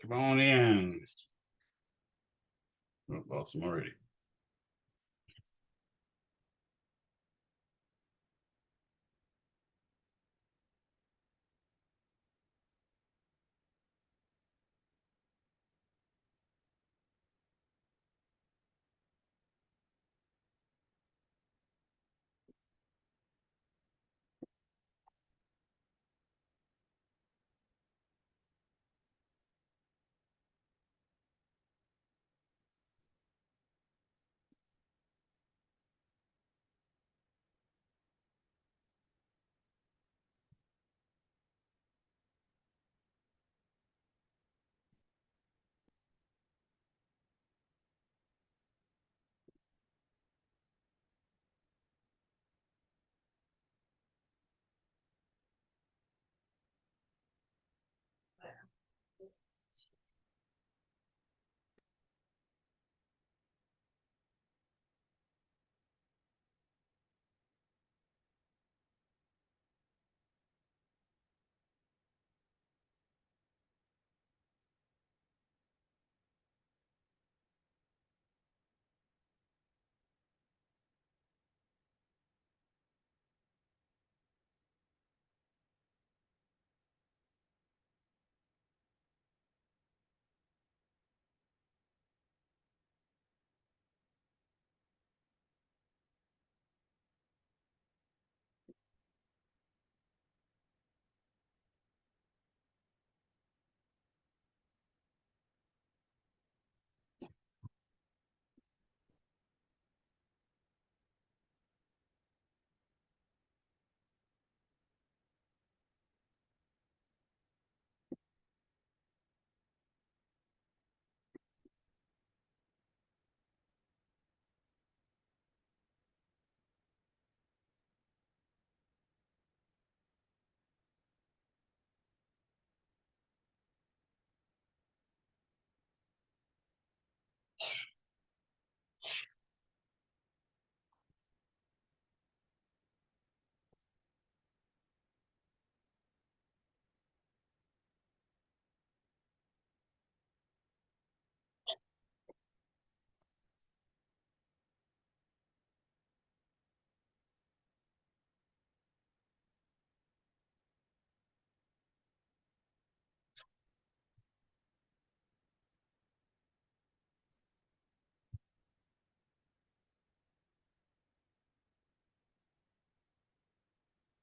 Come on in. Oh, both of them already.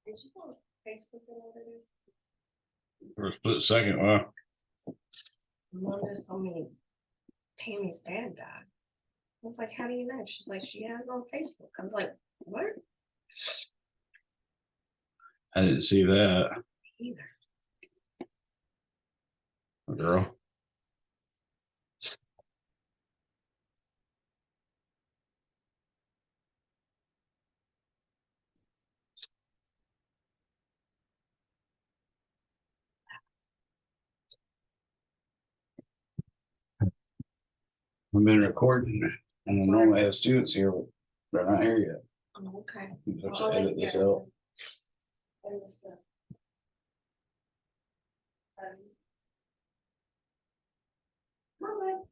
Did you go on Facebook in order to? For a split second, well, Mom just told me Tammy's dad died. I was like, how do you know? She's like, she has it on Facebook. I was like, what? I didn't see that. Either. Girl. I've been recording and I normally have students here, but they're not here yet. Oh, okay. You have I'll to edit link this it. out. And the stuff. Mama.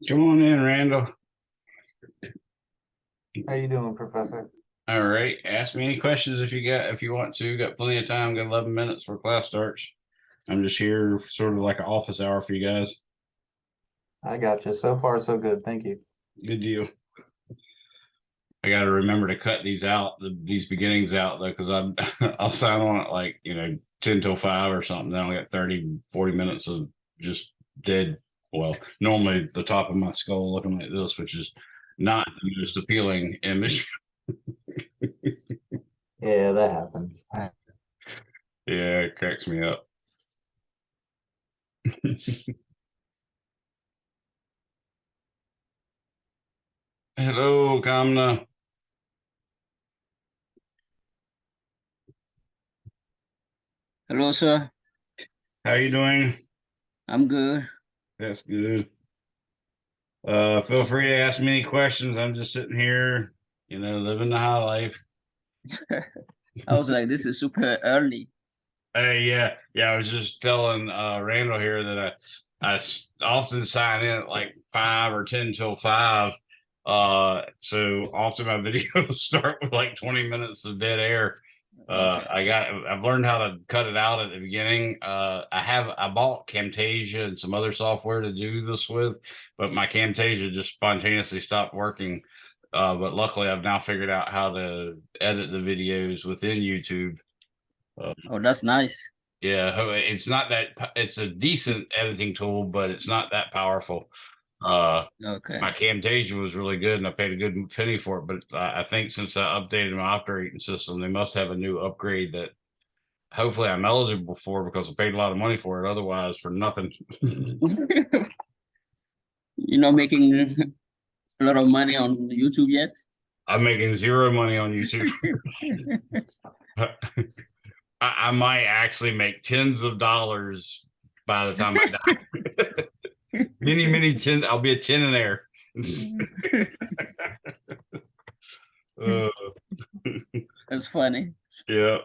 Come on in, Randall. How you doing, Professor? All right. Ask me any questions if you want to. Got plenty of time. Got 11 minutes before class starts. I'm just here sort of like an office hour for you guys. I got you. So far, so good. Thank you. Good deal. I got to remember to cut these out, these beginnings out though, because I'll sign on at like 10 till 5 or something. Then I'll get 30-40 minutes of just dead. Well, normally the top of my skull looking like this, which is not the most appealing image. Yeah, that happens. Yeah, it cracks me up. Hello, Kamna. Hello, sir. How you doing? I'm good. That's good. Feel free to ask me any questions. I'm just sitting here, living the high life. I was like, this is super early. Hey, yeah. I was just telling Randall here that often sign in at like 5 or 10 till 5. So often my videos start with like 20 minutes of dead air. Okay. I've learned how to cut it out at the beginning. I bought Camtasia and some other software to do this with, but my Camtasia just spontaneously stopped working. But luckily I've now figured out how to edit the videos within YouTube. Oh, that's nice. Yeah, it's not that it's a decent editing tool, but it's not that powerful. Okay. My Camtasia was really good and I paid a good penny for it, but I think since I updated my operating system, they must have a new upgrade that hopefully I'm eligible for because I paid a lot of money for it. Otherwise, for nothing. You're not making a lot of money on YouTube yet? I'm making zero money on YouTube. I might actually make tens of dollars by the time I die. many 10. I'll be a tenninaire. uh, That's funny. yeah.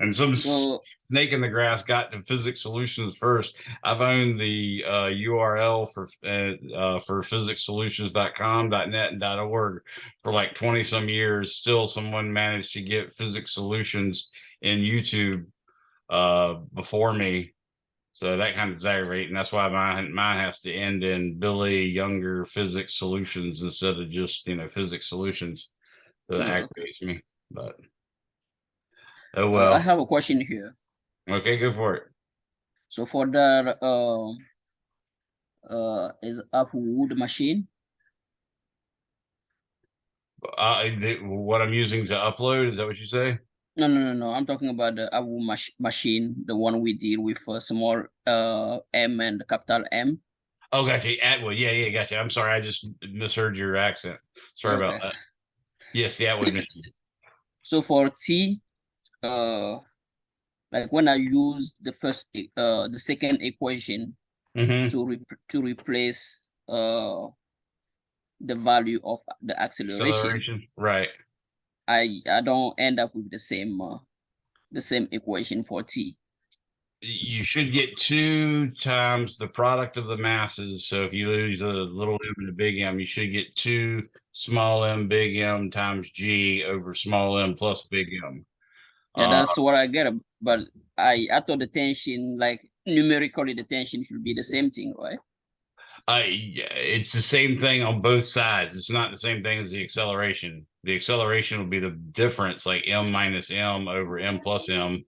And some So, snake in the grass got to Physics Solutions first. I've owned the URL for physicsolutions.com, .net, and .org for like 20 some years. Still, someone managed to get Physics Solutions in YouTube before me. So that kind of aggravating. That's why mine has to end in Billy Younger Physics Solutions instead of just Physics Solutions. So that aggravates me. But oh I well. have a question here. Okay, go for it. So for that, is Applewood machine? What I'm using to upload, is that what you say? No. I'm talking about the Applewood machine, the one we deal with small M and capital M. Oh, gotcha. Atwood. Yeah, gotcha. I'm sorry. I just misheard your accent. Sorry about that. Yes, the Atwood machine. So for T, like when I use the second equation to replace the value of the acceleration, right? I don't end up with the same equation for T. You should get 2 times the product of the masses. So if you lose a little m and a big M, you should get 2 small m big M times G over small m plus big M. Yeah, that's what I get. But I thought the tension, like numerically, the tension should be the same thing, right? It's the same thing on both sides. It's not the same thing as the acceleration. The acceleration will be the difference, like m minus m over m plus m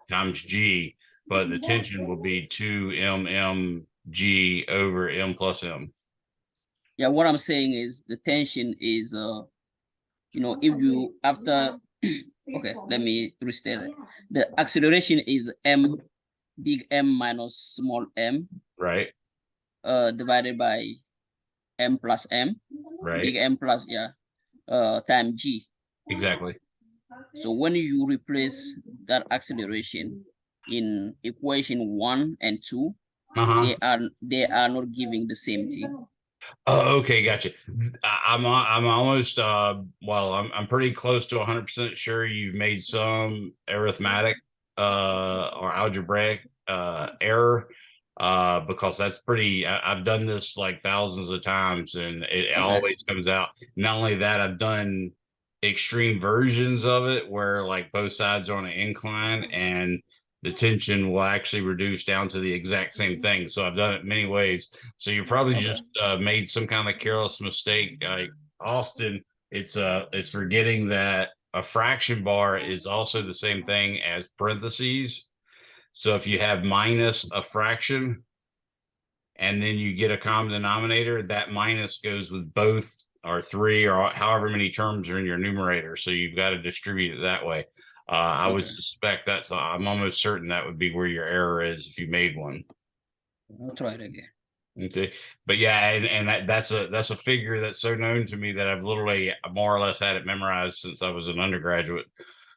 times g, but the tension will be 2 g over m plus m. Yeah, what I'm saying is the tension is, if you after, okay, let me restate it. The acceleration is m, big M minus small m, right? Divided by m plus m, right? Big M plus, time g. Exactly. So when you replace that acceleration in equation 1 and 2, they are not giving the same thing. Oh, okay, gotcha. I'm almost I'm pretty close to 100% sure you've made some arithmetic or algebraic error because that's pretty. I've done this like thousands of times and it always comes out. Not only that, I've done extreme versions of it where like both sides are on an incline and the tension will actually reduce down to the exact same thing. So I've done it many ways. So you probably Okay. just made some kind of careless mistake. Often it's forgetting that a fraction bar is also the same thing as parentheses. So if you have minus a fraction and then you get a common denominator, that minus goes with both or three or however many terms are in your numerator. So you've got to distribute it that way. I would Okay. suspect I'm almost certain that would be where your error is if you made one. I'll try it again. Okay. But yeah, and that's a figure that's so known to me that I've literally more or less had it memorized since I was an undergraduate.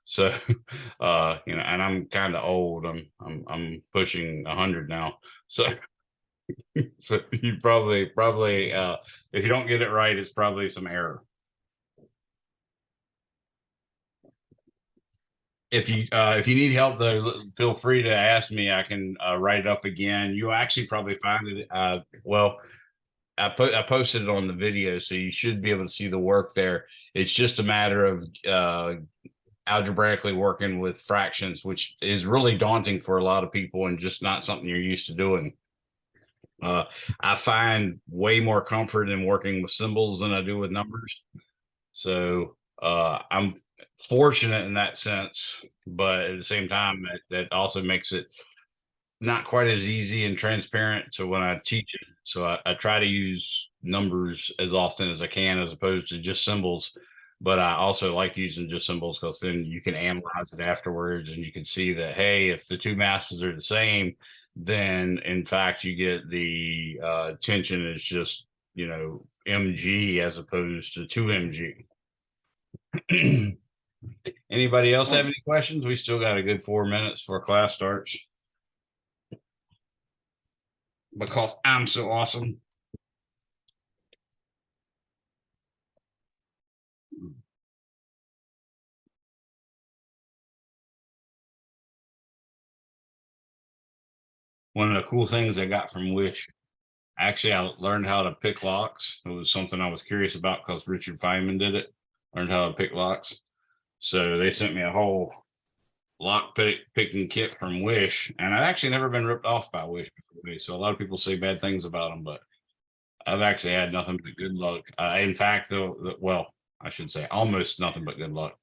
So and I'm kind of old. I'm pushing 100 now. So so you probably if you don't get it right, it's probably some error. If you need help though, feel free to ask me. I can write it up again. You'll actually probably find it. Well, I posted it on the video, so you should be able to see the work there. It's just a matter of algebraically working with fractions, which is really daunting for a lot of people and just not something you're used to doing. I find way more comfort in working with symbols than I do with numbers. So I'm fortunate in that sense, but at the same time, that also makes it not quite as easy and transparent. So when I teach it, so I try to use numbers as often as I can, as opposed to just symbols. But I also like using just symbols because then you can analyze it afterwards and you can see that, hey, if the two masses are the same, then in fact you get the tension is just, mg as opposed to 2mg. Anybody else have any questions? We still got a good 4 minutes before class starts. Because I'm so awesome. One of the cool things I got from Wish, actually, I learned how to pick locks. It was something I was curious about because Richard Feynman did it. Learned how to pick locks. So they sent me a whole lock picking kit from Wish, and I've actually never been ripped off by Wish before. So a lot of people say bad things about them, but I've actually had nothing but good luck. In fact, well, I should say almost nothing but good luck.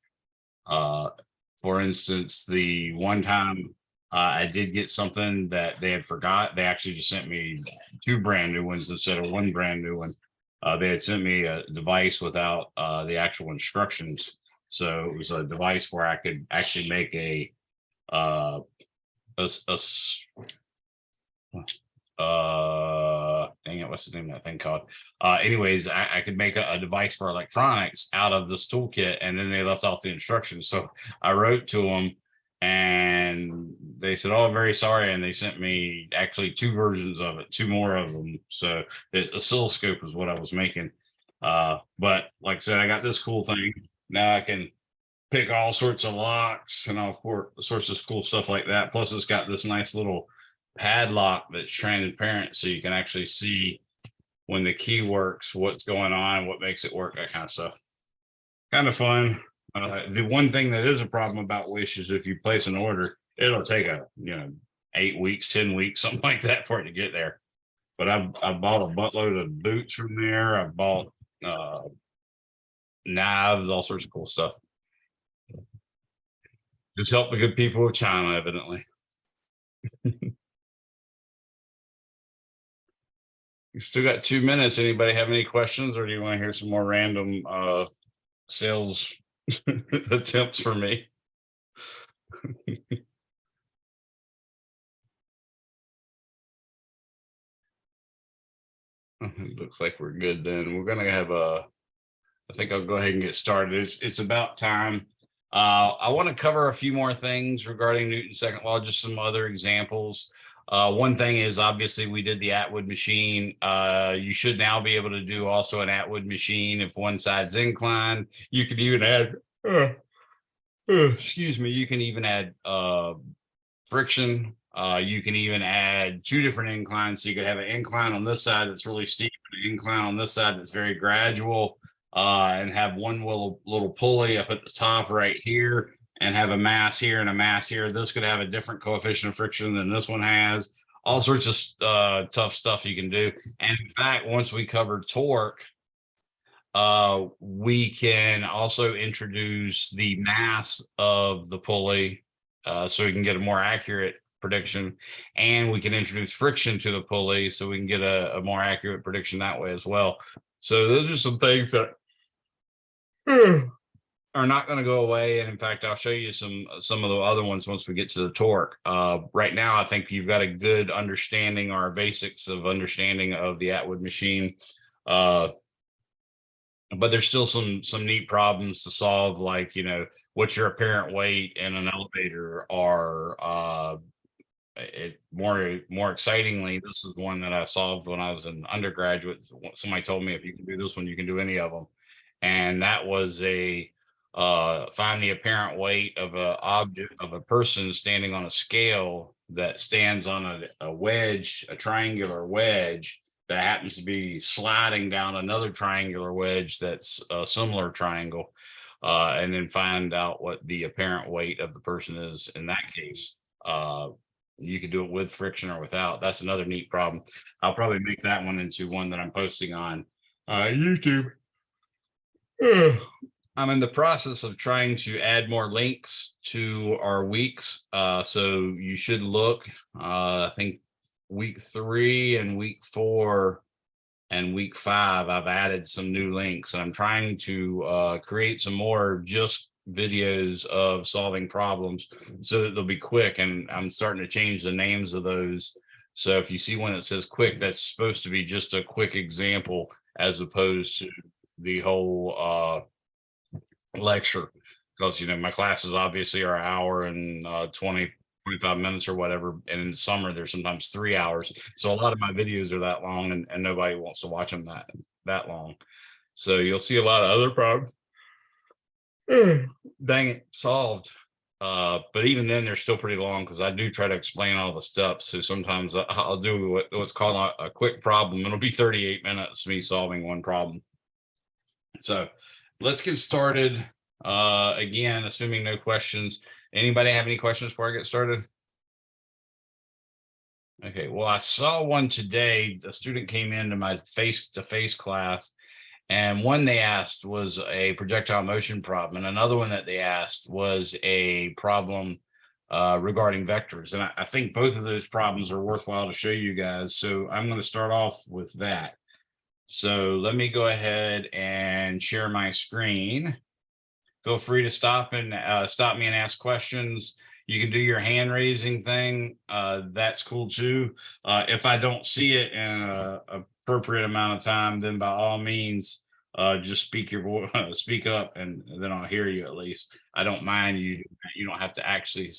For instance, the one time I did get something that they had forgot. They actually just sent me 2 brand new ones instead of 1 brand new one. They had sent me a device without the actual instructions. So it was a device where I could actually make dang it, what's the name of that thing called? Anyways, I could make a device for electronics out of this toolkit, and then they left off the instructions. So I wrote to them and they said, oh, I'm very sorry, and they sent me actually 2 versions of it, 2 more of them. So the oscilloscope is what I was making. But like I said, I got this cool thing. Now I can pick all sorts of locks and all sorts of cool stuff like that. Plus it's got this nice little padlock that's transparent, so you can actually see when the key works, what's going on, what makes it work, that kind of stuff. Kind of fun. The one thing that is a problem about Wish is if you place an order, it'll take 8 weeks, 10 weeks, something like that for it to get there. But I've bought a buttload of boots from there. I've bought knives, all sorts of cool stuff. Just help the good people of China, evidently. You still got 2 minutes. Anybody have any questions, or do you want to hear some more random sales attempts for me? It looks like we're good then. We're gonna have I think I'll go ahead and get started. It's about time. I want to cover a few more things regarding Newton's second law, just some other examples. One thing is obviously we did the Atwood machine. You should now be able to do also an Atwood machine if one side's inclined. You could even add, excuse me, you can even add friction. You can even add 2 different inclines. So you could have an incline on this side that's really steep, and an incline on this side that's very gradual. And have one little pulley up at the top right here and have a mass here and a mass here. This could have a different coefficient of friction than this one has. All sorts of tough stuff you can do. And in fact, once we cover torque, we can also introduce the mass of the pulley, so we can get a more accurate prediction, and we can introduce friction to the pulley so we can get a more accurate prediction that way as well. So those are some things that are not going to go away. And in fact, I'll show you some of the other ones once we get to the torque. Right now, I think you've got a good understanding or basics of understanding of the Atwood machine. But there's still some neat problems to solve, like, you know, what's your apparent weight in an elevator, or more excitingly, this is one that I solved when I was an undergraduate. Somebody told me, if you can do this one, you can do any of them. And that was find the apparent weight of a object, of a person standing on a scale that stands on a wedge, a triangular wedge that happens to be sliding down another triangular wedge that's a similar triangle, and then find out what the apparent weight of the person is in that case. You could do it with friction or without. That's another neat problem. I'll probably make that one into one that I'm posting on YouTube. I'm in the process of trying to add more links to our weeks. So you should look, I think week 3 and week 4 and week 5, I've added some new links, and I'm trying to create some more just videos of solving problems so that they'll be quick. And I'm starting to change the names of those. So if you see one that says quick, that's supposed to be just a quick example as opposed to the whole lecture, because, you know, my classes obviously are an hour and 25 minutes or whatever, and in summer they're sometimes 3 hours. So a lot of my videos are that long, and nobody wants to watch them that long. So you'll see a lot of other problems. Dang it, solved. But even then they're still pretty long, because I do try to explain all the steps. So sometimes I'll do what's called a quick problem. It'll be 38 minutes me solving one problem. So let's get started. Again, assuming no questions. Anybody have any questions before I get started? Okay, well, I saw one today. A student came into my face-to-face class, and one they asked was a projectile motion problem, and another one that they asked was a problem regarding vectors. And I think both of those problems are worthwhile to show you guys. So I'm going to start off with that. So let me go ahead and share my screen. Feel free to stop me and ask questions. You can do your hand raising thing. That's cool too. If I don't see it in an appropriate amount of time, then by all means, just speak up, and then I'll hear you at least. I don't mind you. You don't have to actually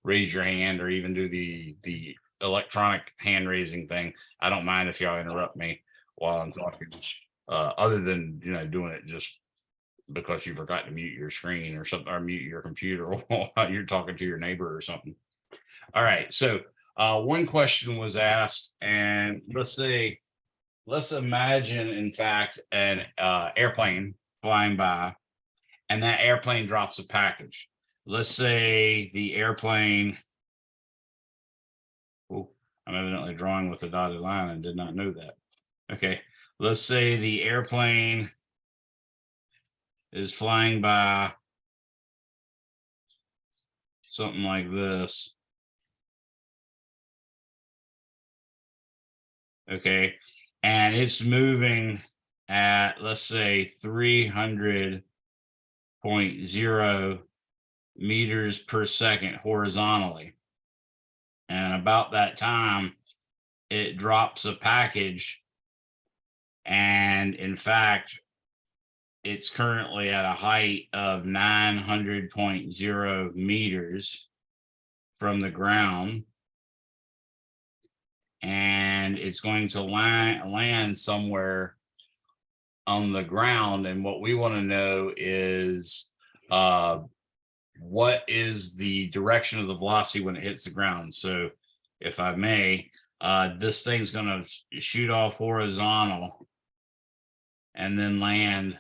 raise your hand or even do the electronic hand raising thing. I don't mind if y'all interrupt me while I'm talking, other than, you know, doing it just because you forgot to mute your screen or something, or mute your computer while you're talking to your neighbor or something. All right, so one question was asked, and let's imagine, in fact, an airplane flying by, and that airplane drops a package. Let's say the airplane, oh, I'm evidently drawing with a dotted line and did not know that. Okay, let's say the airplane is flying by something like this. Okay, and it's moving at, let's say, 300.0 meters per second horizontally. And about that time, it drops a package. And in fact, it's currently at a height of 900.0 meters from the ground. And it's going to land somewhere on the ground. And what we want to know is what is the direction of the velocity when it hits the ground. So if I may, this thing's going to shoot off horizontal and then land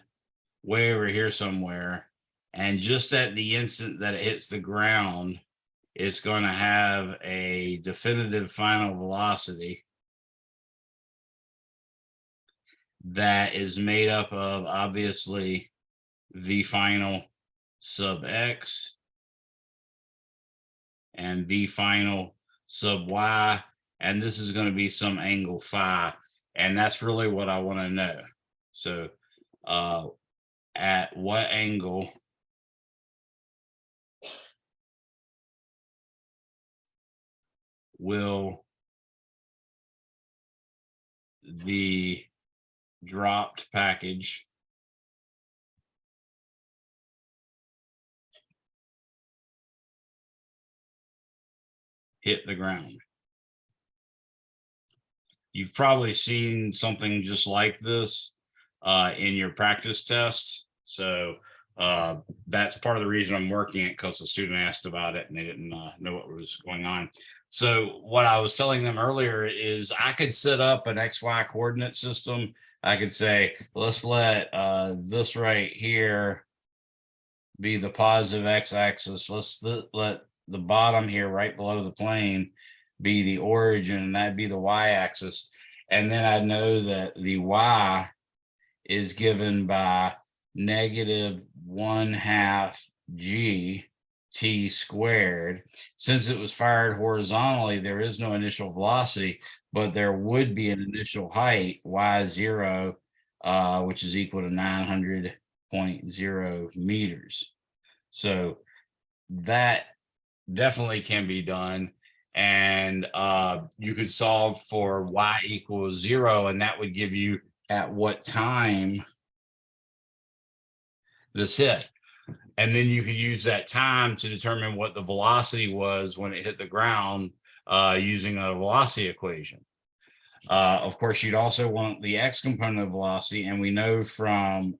way over here somewhere. And just at the instant that it hits the ground, it's going to have a definitive final velocity that is made up of obviously v final sub x and v final sub y, and this is going to be some angle phi, and that's really what I want to know. So at what angle will the dropped package hit the ground? You've probably seen something just like this in your practice test. So that's part of the reason I'm working it, because the student asked about it and they didn't know what was going on. So what I was telling them earlier is I could set up an XY coordinate system. I could say, let's let this right here be the positive x-axis. Let's let the bottom here right below the plane be the origin, and that'd be the y-axis. And then I know that the y is given by -1/2 g t squared. Since it was fired horizontally, there is no initial velocity, but there would be an initial height, y0, which is equal to 900.0 meters. So that definitely can be done. And you could solve for y equals 0, and that would give you at what time this hit. And then you could use that time to determine what the velocity was when it hit the ground using a velocity equation. Of course, you'd also want the x component of velocity, and we know from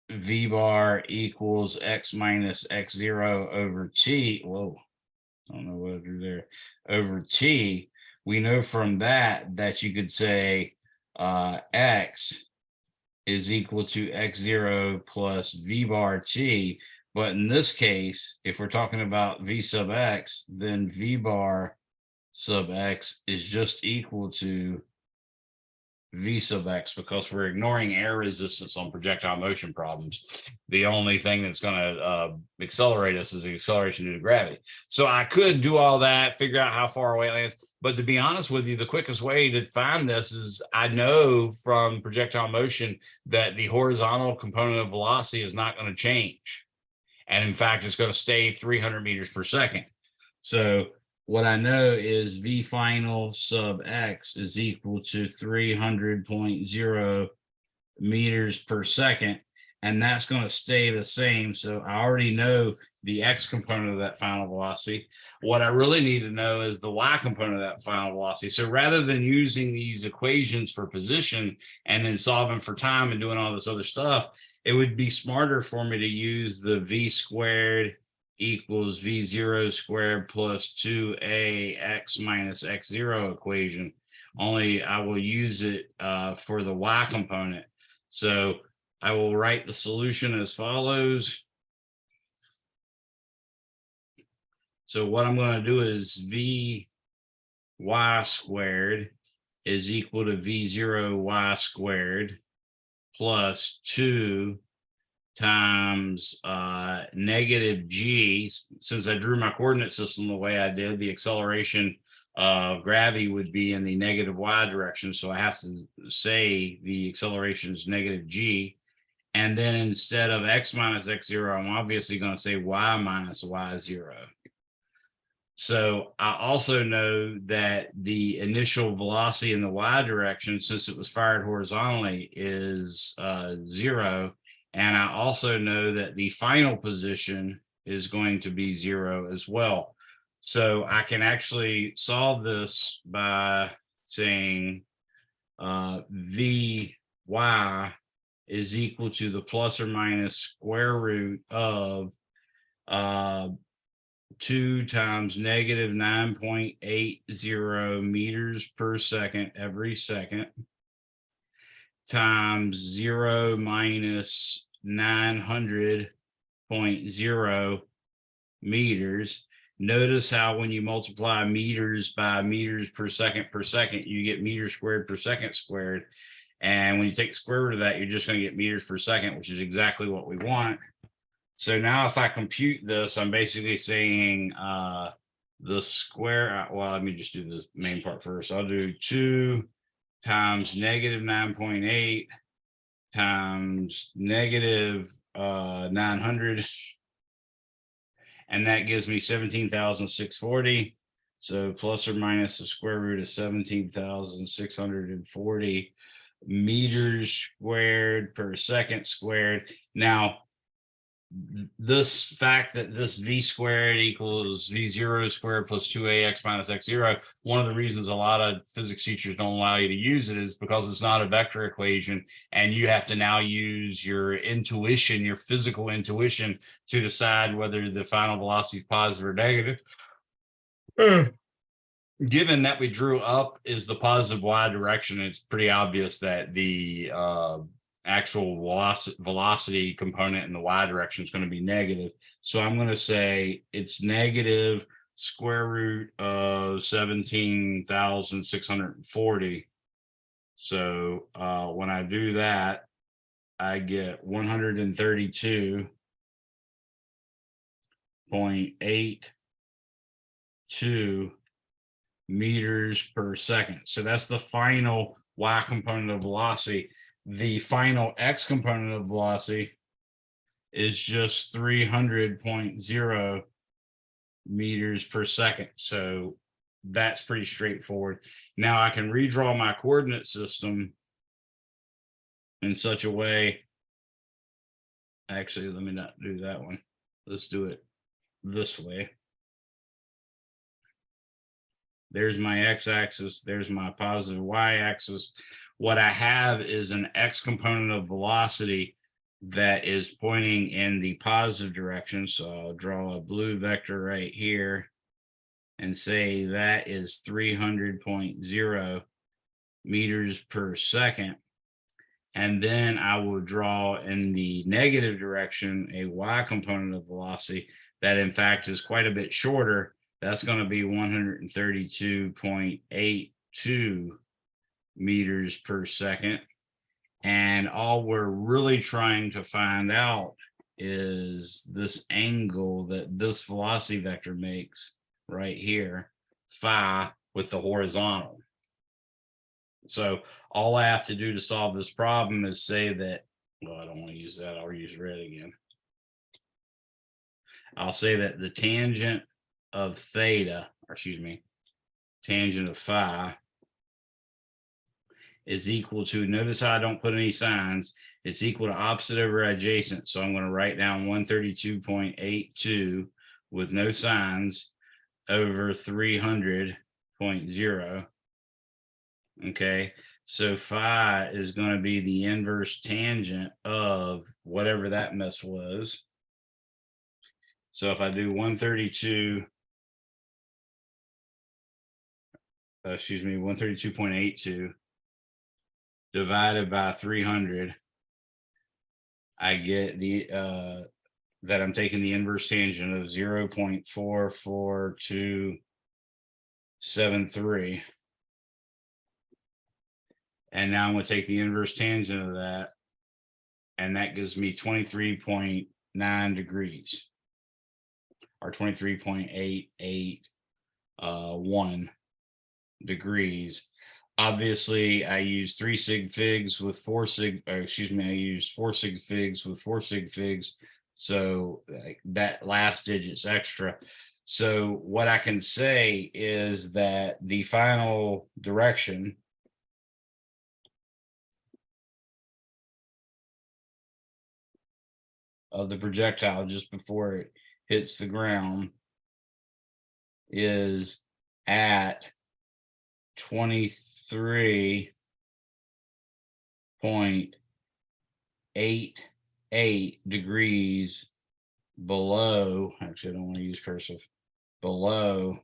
v bar equals x minus x0 over t. Whoa, I don't know what I drew there. Over t, we know from that you could say x is equal to x0 plus v bar t. But in this case, if we're talking about v sub x, then v bar sub x is just equal to v sub x, because we're ignoring air resistance on projectile motion problems. The only thing that's going to accelerate us is the acceleration due to gravity. So I could do all that, figure out how far away it lands. But to be honest with you, the quickest way to find this is I know from projectile motion that the horizontal component of velocity is not going to change. And in fact, it's going to stay 300 meters per second. So what I know is v final sub x is equal to 300.0 meters per second, and that's going to stay the same. So I already know the x component of that final velocity. What I really need to know is the y component of that final velocity. So rather than using these equations for position and then solving for time and doing all this other stuff, it would be smarter for me to use the v squared equals v0 squared plus 2a x minus x0 equation. Only I will use it for the y component. So I will write the solution as follows. So what I'm going to do is v y squared is equal to v0 y squared plus 2 times negative g. Since I drew my coordinate system the way I did, the acceleration of gravity would be in the negative y direction. So I have to say the acceleration is negative g. And then instead of x minus x0, I'm obviously going to say y minus y0. So I also know that the initial velocity in the y direction, since it was fired horizontally, is 0. And I also know that the final position is going to be 0 as well. So I can actually solve this by saying Vy is equal to the plus or minus square root of 2 times negative 9.80 meters per second every second times 0 minus 900.0 meters. Notice how when you multiply meters by meters per second, you get meters squared per second squared. And when you take the square root of that, you're just going to get meters per second, which is exactly what we want. So now if I compute this, I'm basically saying the square, well, let me just do the main part first. I'll do 2 times negative 9.8 times negative 900. And that gives me 17,640. So plus or minus the square root of 17,640 meters squared per second squared. Now, this fact that this v squared equals v0 squared plus 2ax minus x0, one of the reasons a lot of physics teachers don't allow you to use it is because it's not a vector equation, and you have to now use your intuition, your physical intuition, to decide whether the final velocity is positive or negative. Given that we drew up is the positive y direction, it's pretty obvious that the actual velocity component in the y direction is going to be negative. So I'm going to say it's negative square root of 17,640. So when I do that, I get 132.82 meters per second. So that's the final y component of velocity. The final x component of velocity is just 300.0 meters per second. So that's pretty straightforward. Now I can redraw my coordinate system in such a way. Actually, let me not do that one. Let's do it this way. There's my x-axis, there's my positive y-axis. What I have is an x component of velocity that is pointing in the positive direction. So I'll draw a blue vector right here and say that is 300.0 meters per second. And then I will draw in the negative direction a y component of velocity that in fact is quite a bit shorter. That's going to be 132.82 meters per second. And all we're really trying to find out is this angle that this velocity vector makes right here, phi, with the horizontal. So all I have to do to solve this problem is say that, well, I don't want to use that. I'll use red again. I'll say that the tangent of theta, or excuse me, tangent of phi is equal to, notice how I don't put any signs, it's equal to opposite over adjacent. So I'm going to write down 132.82 with no signs over 300.0. Okay, so phi is going to be the inverse tangent of whatever that mess was. So if I do 132.82 divided by 300, I get the that I'm taking the inverse tangent of 0.44273. And now I'm going to take the inverse tangent of that, and that gives me 23.9 degrees, or 23.881 degrees. Obviously, I use 3 sig figs with 4 sig, I use 4 sig figs with 4 sig figs. So that last digit's extra. So what I can say is that the final direction of the projectile just before it hits the ground is at 23.88 degrees below, actually I don't want to use cursive, below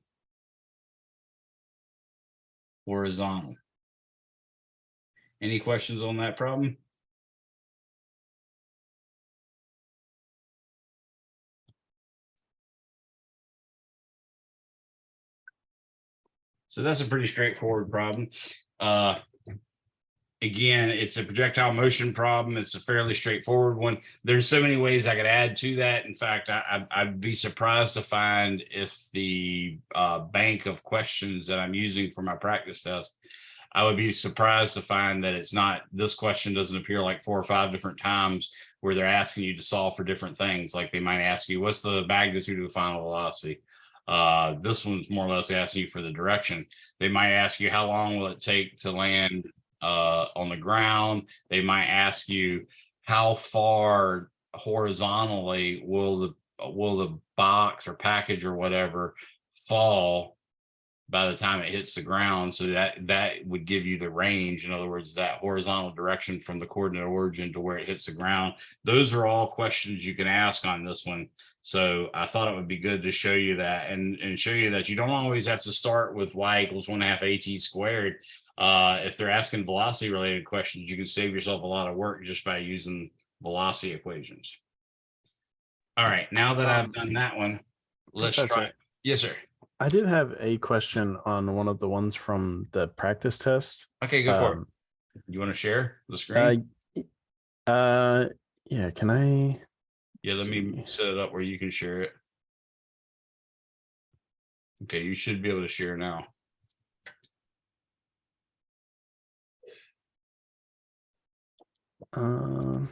horizontal. Any questions on that problem? So that's a pretty straightforward problem. Again, it's a projectile motion problem. It's a fairly straightforward one. There's so many ways I could add to that. In fact, I'd be surprised to find if the bank of questions that I'm using for my practice test, I would be surprised to find that it's not, this question doesn't appear like 4 or 5 different times where they're asking you to solve for different things. Like they might ask you, what's the magnitude of the final velocity? This one's more or less asking you for the direction. They might ask you, how long will it take to land on the ground? They might ask you, how far horizontally will the box or package or whatever fall by the time it hits the ground? So that would give you the range. In other words, that horizontal direction from the coordinate origin to where it hits the ground. Those are all questions you can ask on this one. So I thought it would be good to show you that and show you that you don't always have to start with y equals 1/2 at squared. If they're asking velocity related questions, you can save yourself a lot of work just by using velocity equations. All right, now that I've done that one, let's try. Professor, Yes, sir. I did have a question on one of the ones from the practice test. Okay, go for it. You want to share the screen? Yeah, can I? Yeah, let me see? set it up where you can share it. Okay, you should be able to share now. Um,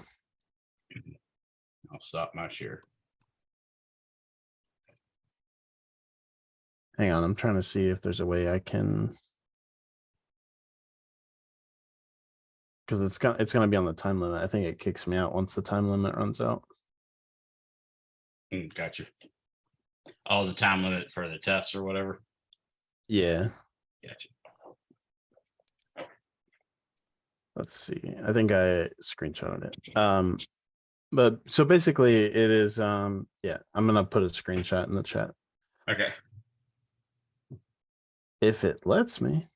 I'll stop my share. hang on, I'm trying to see if there's a way I can, because it's gonna be on the time limit. I think it kicks me out once the time limit runs out. Gotcha. Oh, the time limit for the test or whatever. Yeah, Gotcha. let's see. I think I screenshotted it. But so basically it is yeah, I'm gonna put a screenshot in the chat Okay. if it lets me.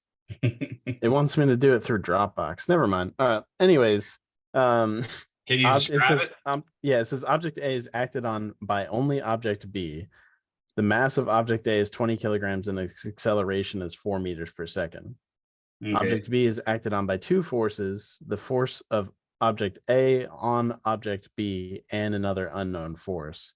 It wants me to do it through Dropbox. Never mind. Anyways, Can you describe it? Yeah, it says object A is acted on by only object B. The mass of object A is 20 kilograms and its acceleration is 4 meters per second. Okay. Object B is acted on by 2 forces, the force of object A on object B and another unknown force.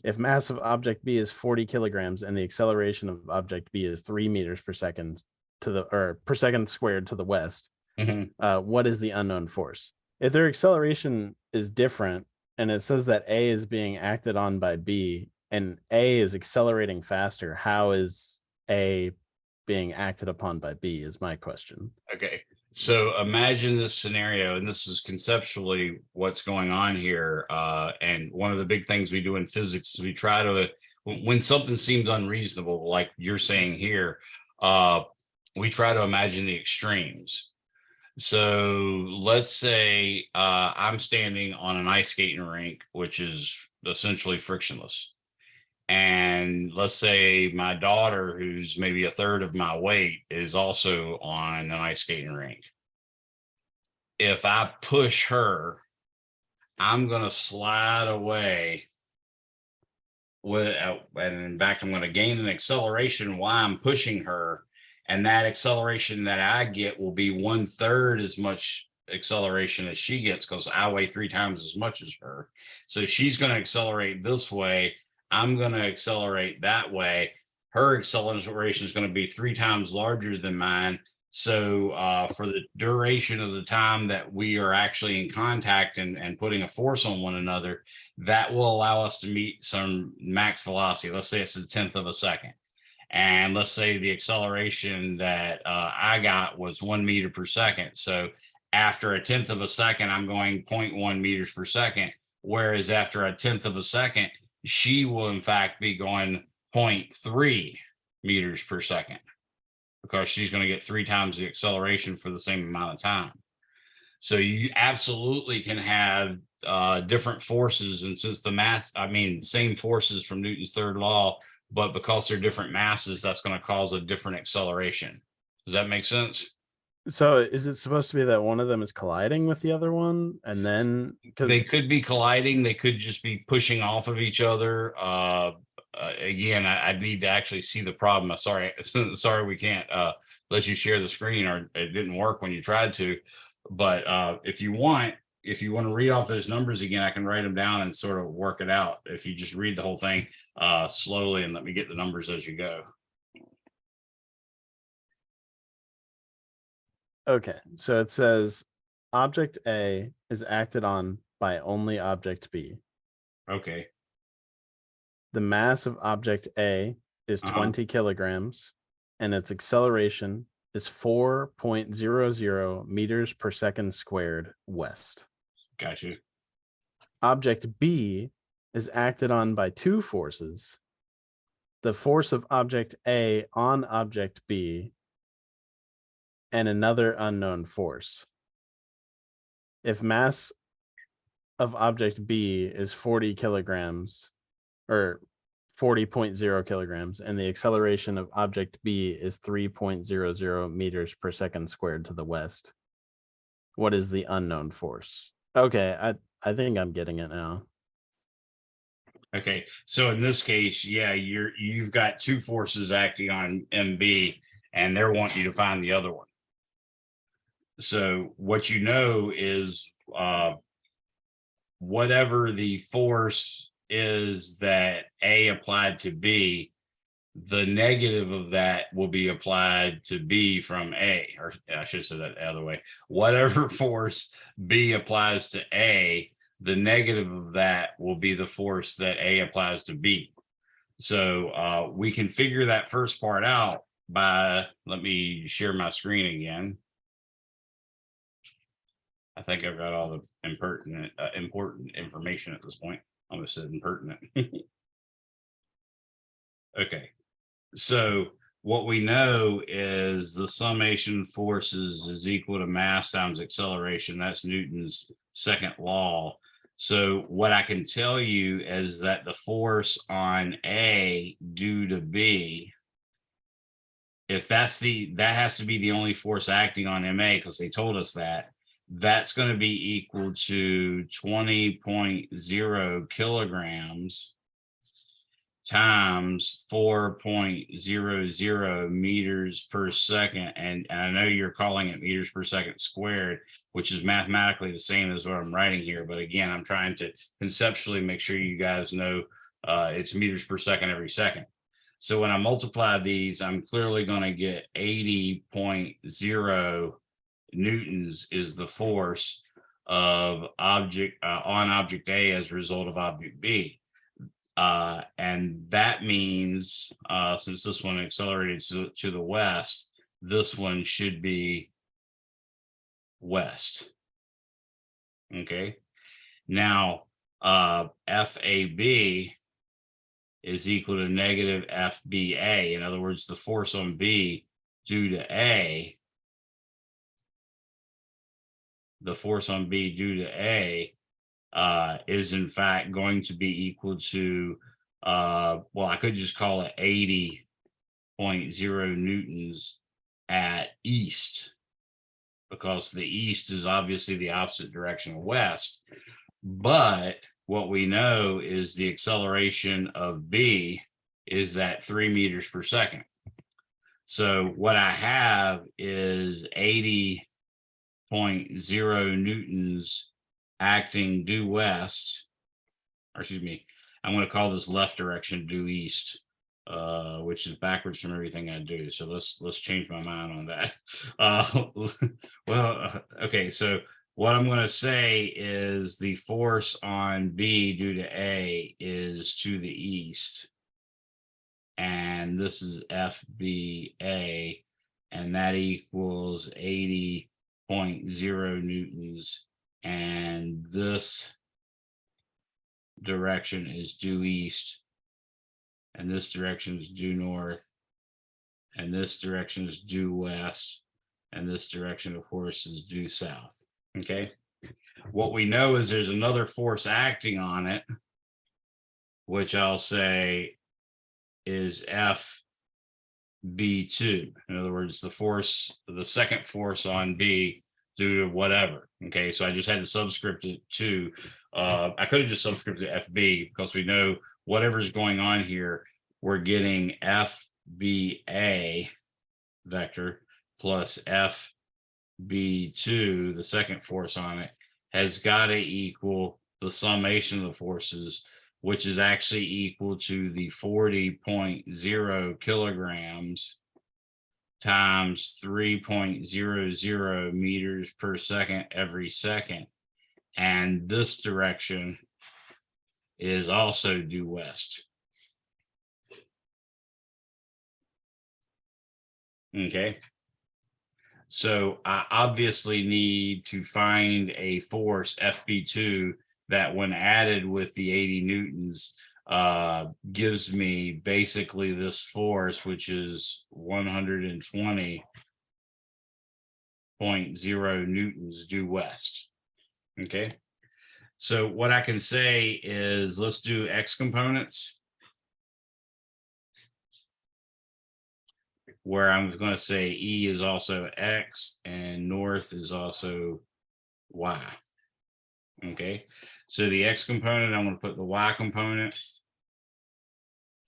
If mass of object B is 40 kilograms and the acceleration of object B is 3 meters per second per second squared to the west, what is the unknown force? If their acceleration is different and it says that A is being acted on by B and A is accelerating faster, how is A being acted upon by B is my question. Okay. So imagine this scenario, and this is conceptually what's going on here. And one of the big things we do in physics is we try to, when something seems unreasonable, like you're saying here, we try to imagine the extremes. So let's say I'm standing on an ice skating rink, which is essentially frictionless. And let's say my daughter, who's maybe a third of my weight, is also on an ice skating rink. If I push her, I'm going to slide away and in fact, I'm going to gain an acceleration while I'm pushing her. And that acceleration that I get will be 1/3 as much acceleration as she gets because I weigh 3 times as much as her. So she's going to accelerate this way. I'm going to accelerate that way. Her acceleration is going to be 3 times larger than mine. So for the duration of the time that we are actually in contact and putting a force on one another, that will allow us to meet some max velocity. Let's say it's 1/10 of a second. And let's say the acceleration that I got was 1 meter per second. So after 1/10 of a second, I'm going 0.1 meters per second. Whereas after 1/10 of a second, she will in fact be going 0.3 meters per second because she's going to get 3 times the acceleration for the same amount of time. So you absolutely can have different forces. And since the mass, same forces from Newton's third law, but because they're different masses, that's going to cause a different acceleration. Does that make sense? So is it supposed to be that one of them is colliding with the other one? And then they could be colliding, they could just be pushing off of each other. again, I need to actually see the problem. I'm sorry, sorry, we can't let you share the screen, or it didn't work when you tried to. But if you want to read off those numbers again, I can write them down and sort of work it out. If you just read the whole thing slowly and let me get the numbers as you go. Okay, so it says object A is acted on by only object B. Okay. The mass of object A is 20 kilograms, and its acceleration is 4.00 meters per second squared west. Got you. Object B is acted on by two forces. The force of object A on object B and another unknown force. If mass of object B is 40 kilograms or 40.0 kilograms, and the acceleration of object B is 3.00 meters per second squared to the west, what is the unknown force? Okay, I think I'm getting it now. Okay, so in this case, yeah, you've got two forces acting on MB, and they're wanting you to find the other one. So what you know is whatever the force is that A applied to B, the negative of that will be applied to B from A, or I should have said that the other way. Whatever force B applies to A, the negative of that will be the force that A applies to B. So we can figure that first part out by, let me share my screen again. I think I've got all the important information at this point. I almost said impertinent. Okay, so what we know is the summation forces is equal to mass times acceleration. That's Newton's second law. So what I can tell you is that the force on A due to B, if that has to be the only force acting on MA, because they told us that, that's going to be equal to 20.0 kilograms times 4.00 meters per second. And I know you're calling it meters per second squared, which is mathematically the same as what I'm writing here. But again, I'm trying to conceptually make sure you guys know it's meters per second every second. So when I multiply these, I'm clearly going to get 80.0 newtons is the force of object on object A as a result of object B. And that means since this one accelerated to the west, this one should be west. Okay. Now FAB is equal to negative FBA. In other words, the force on B due to A, the force on B due to A is in fact going to be equal to, well, I could just call it 80.0 newtons at east, because the east is obviously the opposite direction of west. But what we know is the acceleration of B is that 3 meters per second. So what I have is 80.0 newtons acting due west, or excuse me, I'm going to call this left direction due east, which is backwards from everything I do. So let's change my mind on that. Okay, so what I'm going to say is the force on B due to A is to the east, and this is FBA, and that equals 80.0 newtons, and this direction is due east, and this direction is due north, and this direction is due west, and this direction, of course, is due south. Okay, what we know is there's another force acting on it, which I'll say is FB2. In other words, the force, the second force on B due to whatever. Okay, so I just had to subscript it to, I could have just subscripted FB, because we know whatever's going on here, we're getting FBA vector plus FB2, the second force on it, has got to equal the summation of the forces, which is actually equal to the 40.0 kilograms times 3.00 meters per second every second. And this direction is also due west. Okay. So I obviously need to find a force FB2 that when added with the 80 newtons gives me basically this force, which is 120.0 newtons due west. Okay. So what I can say is let's do X components, where I'm going to say E is also X and north is also Y. Okay, so the X component, I'm going to put the Y component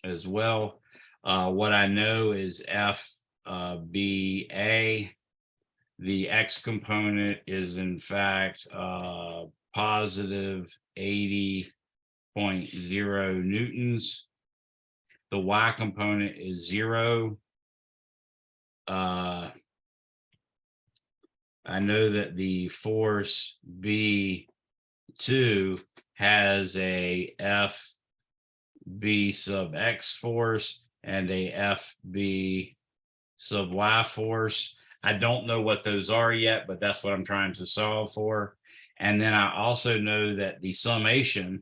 as well. What I know is FBA. The X component is in fact positive 80.0 newtons. The Y component is 0. I know that the force B2 has a FB sub X force and a FB sub Y force. I don't know what those are yet, but that's what I'm trying to solve for. And then I also know that the summation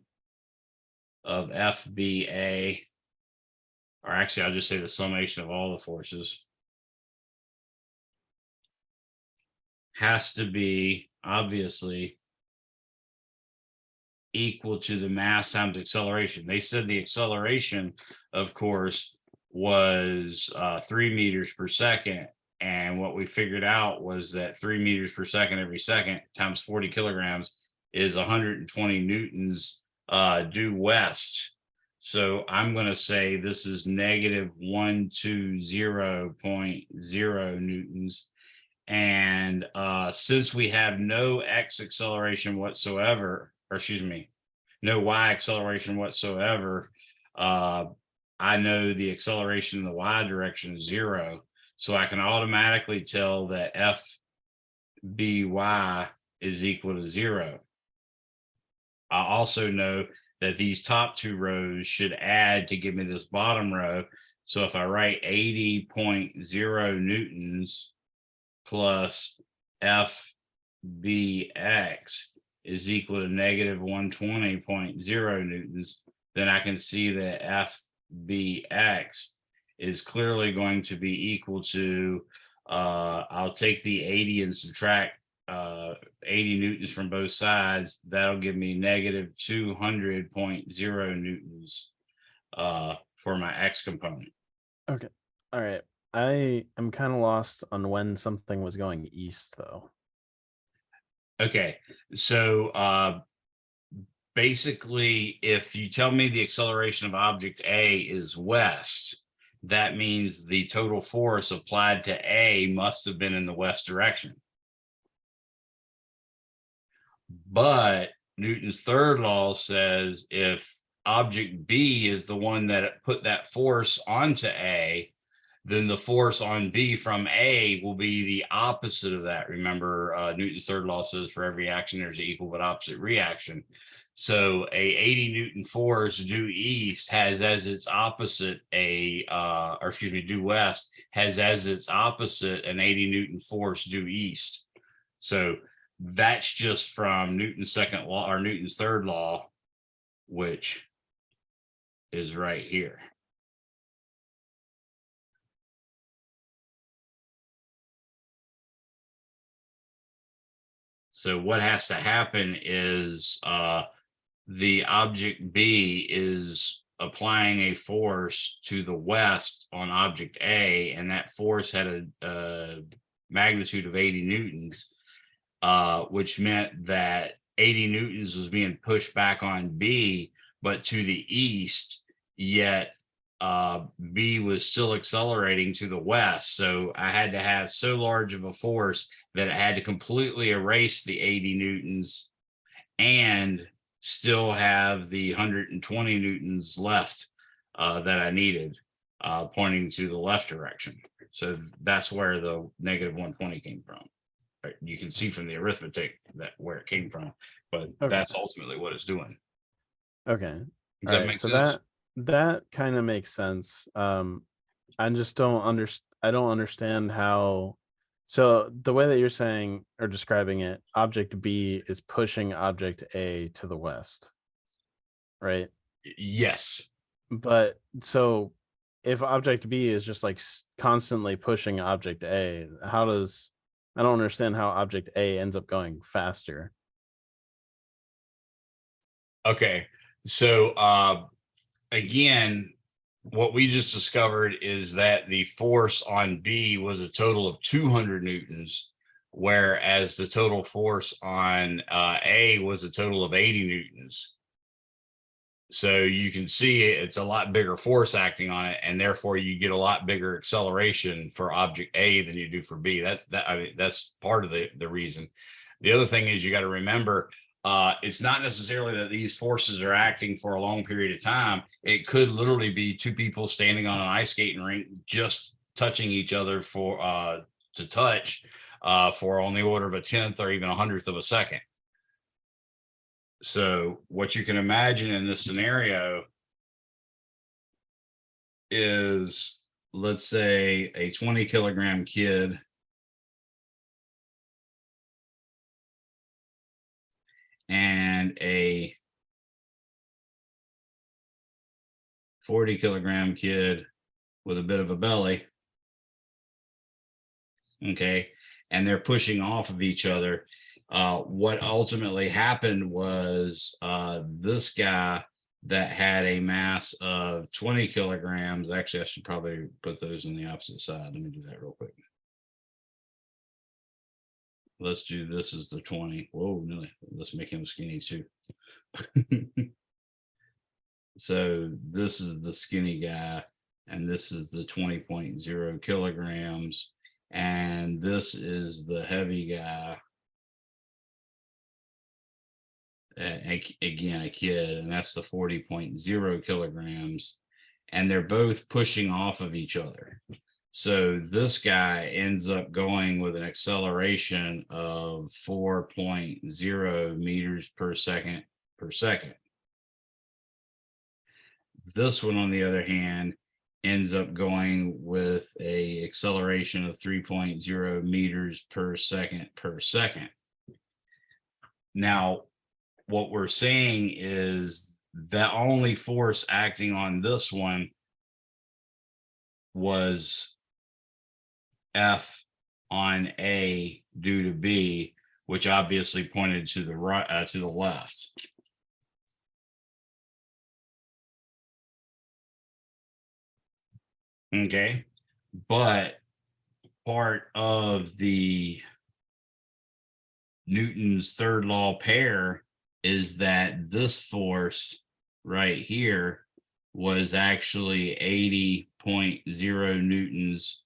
of FBA, or actually I'll just say the summation of all the forces, has to be obviously equal to the mass times acceleration. They said the acceleration, of course, was 3 meters per second. And what we figured out was that 3 meters per second every second times 40 kilograms is 120 newtons due west. So I'm going to say this is negative 120.0 newtons. And since we have no X acceleration whatsoever, or excuse me, no Y acceleration whatsoever, I know the acceleration in the Y direction is 0. So I can automatically tell that FBY is equal to 0. I also know that these top two rows should add to give me this bottom row. So if I write 80.0 newtons plus FBX is equal to negative 120.0 newtons, then I can see that FBX is clearly going to be equal to, I'll take the 80 and subtract 80 newtons from both sides. That'll give me negative 200.0 newtons for my X component. Okay. All right. I am kind of lost on when something was going east, though. Okay. So basically, if you tell me the acceleration of object A is west, that means the total force applied to A must have been in the west direction. But Newton's third law says if object B is the one that put that force onto A, then the force on B from A will be the opposite of that. Remember, Newton's third law says for every action, there's an equal but opposite reaction. So a 80 Newton force due east has as its opposite due west has as its opposite an 80 Newton force due east. So that's just from Newton's second law or Newton's third law, which is right here. So what has to happen is the object B is applying a force to the west on object A, and that force had a magnitude of 80 newtons, which meant that 80 newtons was being pushed back on B, but to the east, yet B was still accelerating to the west. So I had to have so large of a force that it had to completely erase the 80 newtons and still have the 120 newtons left that I needed, pointing to the left direction. So that's where the negative 120 came from. You can see from the arithmetic that where it came from, but that's ultimately what it's doing. Okay. Does All that right. make So sense? that kind of makes sense. I just don't understand how. So the way that you're saying or describing it, object B is pushing object A to the west, right? Yes. But so if object B is just like constantly pushing object A, how does, I don't understand how object A ends up going faster. Okay. So again, what we just discovered is that the force on B was a total of 200 newtons, whereas the total force on A was a total of 80 newtons. So you can see it's a lot bigger force acting on it, and therefore you get a lot bigger acceleration for object A than you do for B. I mean, that's part of the reason. The other thing is you got to remember, it's not necessarily that these forces are acting for a long period of time. It could literally be two people standing on an ice skating rink just touching each other for to touch for on the order of a tenth or even 100th of a second. So what you can imagine in this scenario is, let's say, a 20 kilogram kid and a 40 kilogram kid with a bit of a belly. Okay. And they're pushing off of each other. What ultimately happened was this guy that had a mass of 20 kilograms. Actually, I should probably put those on the opposite side. Let me do that real quick. Let's do this is the 20. Whoa, really? Let's make him skinny too. So this is the skinny guy, and this is the 20.0 kilograms. And this is the heavy guy. Again, a kid, and that's the 40.0 kilograms. And they're both pushing off of each other. So this guy ends up going with an acceleration of 4.0 meters per second per second. This one, on the other hand, ends up going with a acceleration of 3.0 meters per second per second. Now, what we're saying is the only force acting on this one was F on A due to B, which obviously pointed to the right, to the left. Okay, but part of the Newton's third law pair is that this force right here was actually 80.0 newtons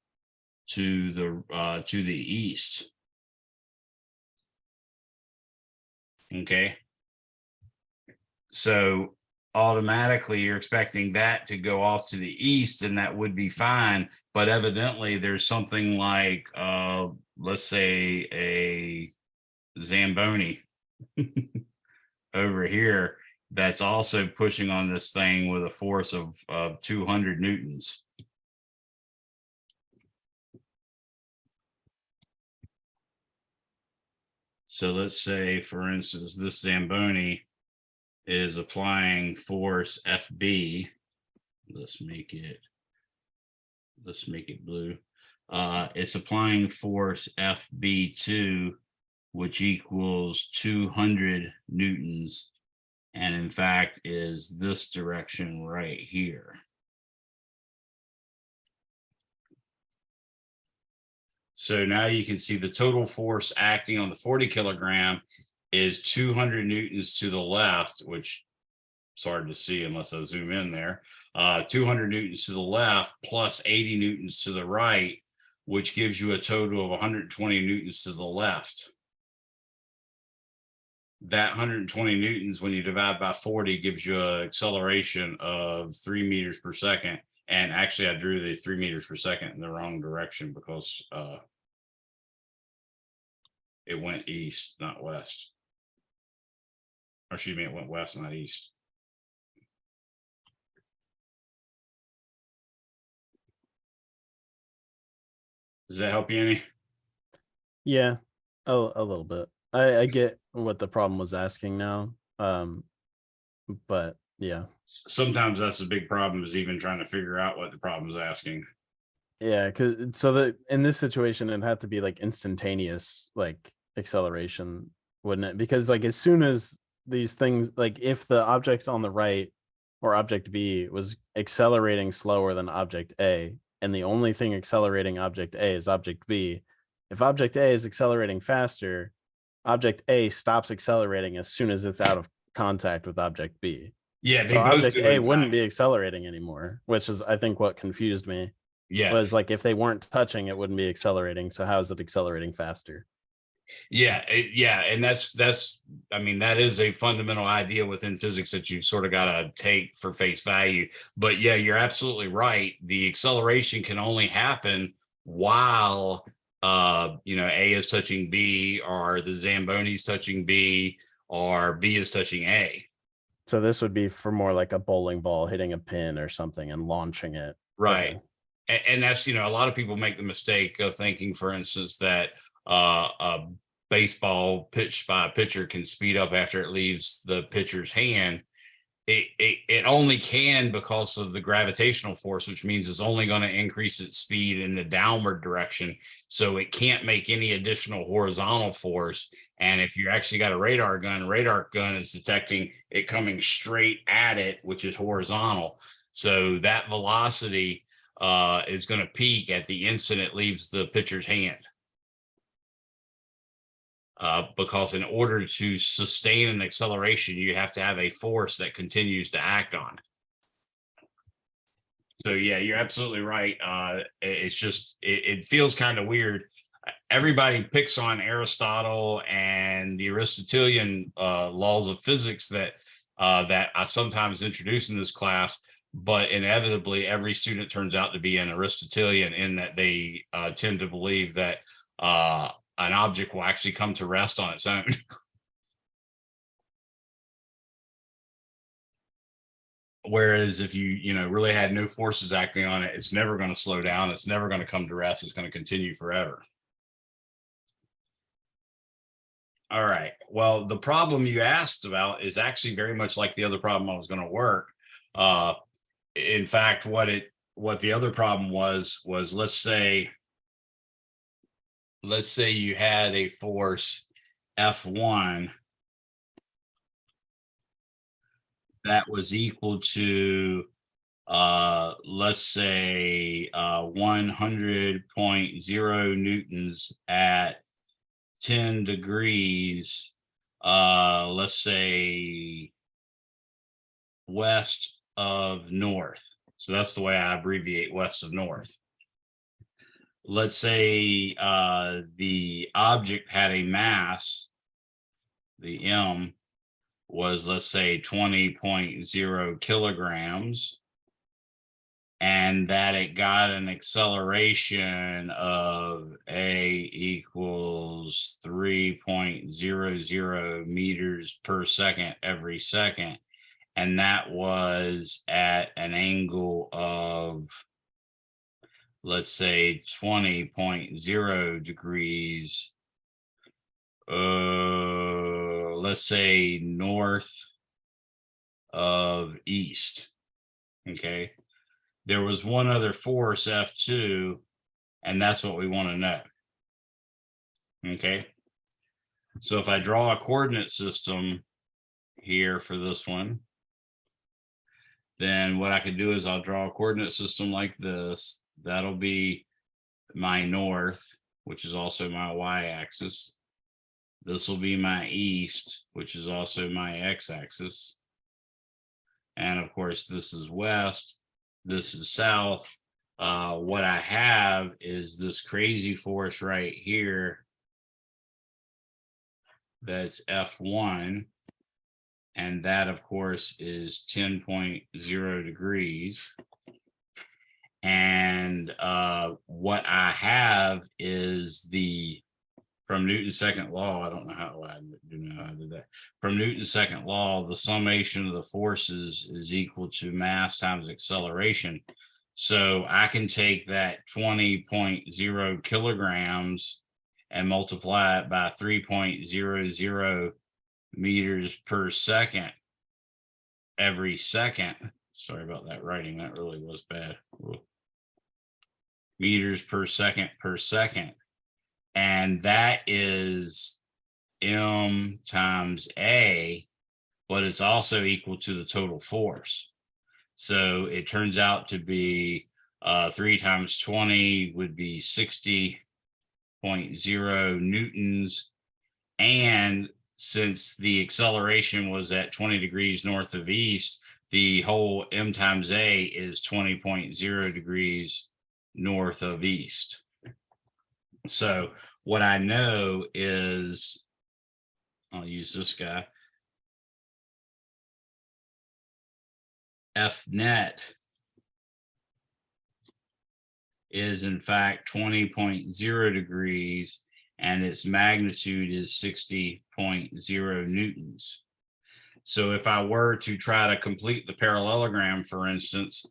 to the east. Okay, so automatically you're expecting that to go off to the east, and that would be fine, but evidently there's something like let's say a Zamboni over here that's also pushing on this thing with a force of 200 newtons. So let's say, for instance, this Zamboni is applying force FB. Let's make it blue. It's applying force FB2, which equals 200 newtons, and in fact is this direction right here. So now you can see the total force acting on the 40 kilogram is 200 newtons to the left, which it's hard to see unless I zoom in there. 200 newtons to the left plus 80 newtons to the right, which gives you a total of 120 newtons to the left. That 120 newtons, when you divide by 40, gives you an acceleration of 3 meters per second. And actually, I drew the 3 meters per second in the wrong direction because it went east, not west. Or excuse me, it went west, not east. Does that help you any? Yeah, a little bit. I get what the problem was asking now. But yeah. Sometimes that's a big problem, is even trying to figure out what the problem is asking. Yeah, because so that in this situation it had to be like instantaneous like acceleration, wouldn't it? Because like as soon as these things, like if the object on the right or object B was accelerating slower than object A, and the only thing accelerating object A is object B, if object A is accelerating faster, object A stops accelerating as soon as it's out of contact with object B. Yeah, they So both object do, A in wouldn't fact. be accelerating anymore, which is I think what confused me. Yeah, Was like if they weren't touching, it wouldn't be accelerating. So how is it accelerating faster? yeah, and that's I mean, that is a fundamental idea within physics that you sort of got to take for face value. But yeah, you're absolutely right. The acceleration can only happen while A is touching B, or the Zamboni's touching B, or B is touching A. So this would be for more like a bowling ball hitting a pin or something and launching it. Right. Okay. And that's, a lot of people make the mistake of thinking, for instance, that a baseball pitched by a pitcher can speed up after it leaves the pitcher's hand. It only can because of the gravitational force, which means it's only going to increase its speed in the downward direction. So it can't make any additional horizontal force. And if you actually got a radar gun is detecting it coming straight at it, which is horizontal. So that velocity is going to peak at the instant it leaves the pitcher's hand. Because in order to sustain an acceleration, you have to have a force that continues to act on it. So yeah, you're absolutely right. It's just, it feels kind of weird. Everybody picks on Aristotle and the Aristotelian laws of physics that I sometimes introduce in this class, but inevitably every student turns out to be an Aristotelian, in that they tend to believe that an object will actually come to rest on its own. Whereas if you really had no forces acting on it, it's never going to slow down. It's never going to come to rest. It's going to continue forever. All right. Well, the problem you asked about is actually very much like the other problem I was going to work. In fact, what the other problem was let's say you had a force F1 that was equal to let's say 100.0 newtons at 10 degrees, let's say west of north. So that's the way I abbreviate west of north. Let's say the object had a mass, the M was, let's say, 20.0 kilograms, and that it got an acceleration of A equals 3.00 meters per second every second. And that was at an angle of, let's say, 20.0 degrees. Let's say north of east. Okay. There was one other force, F2, and that's what we want to know. Okay. So if I draw a coordinate system here for this one, then what I could do is I'll draw a coordinate system like this. That'll be my north, which is also my y-axis. This will be my east, which is also my x-axis. And of course, this is west, this is south. What I have is this crazy force right here. That's F1. And that, of course, is 10.0 degrees. And what I have is from Newton's second law. I don't know how I do know how I did that. From Newton's second law, the summation of the forces is equal to mass times acceleration. So I can take that 20.0 kilograms and multiply it by 3.00 meters per second every second. Sorry about that writing. That really was bad. Meters per second. And that is M times A, but it's also equal to the total force. So it turns out to be 3 times 20 would be 60.0 newtons. And since the acceleration was at 20 degrees north of east, the whole M times A is 20.0 degrees north of east. So what I know is, I'll use this guy, F net is in fact 20.0 degrees, and its magnitude is 60.0 newtons. So if I were to try to complete the parallelogram, for instance,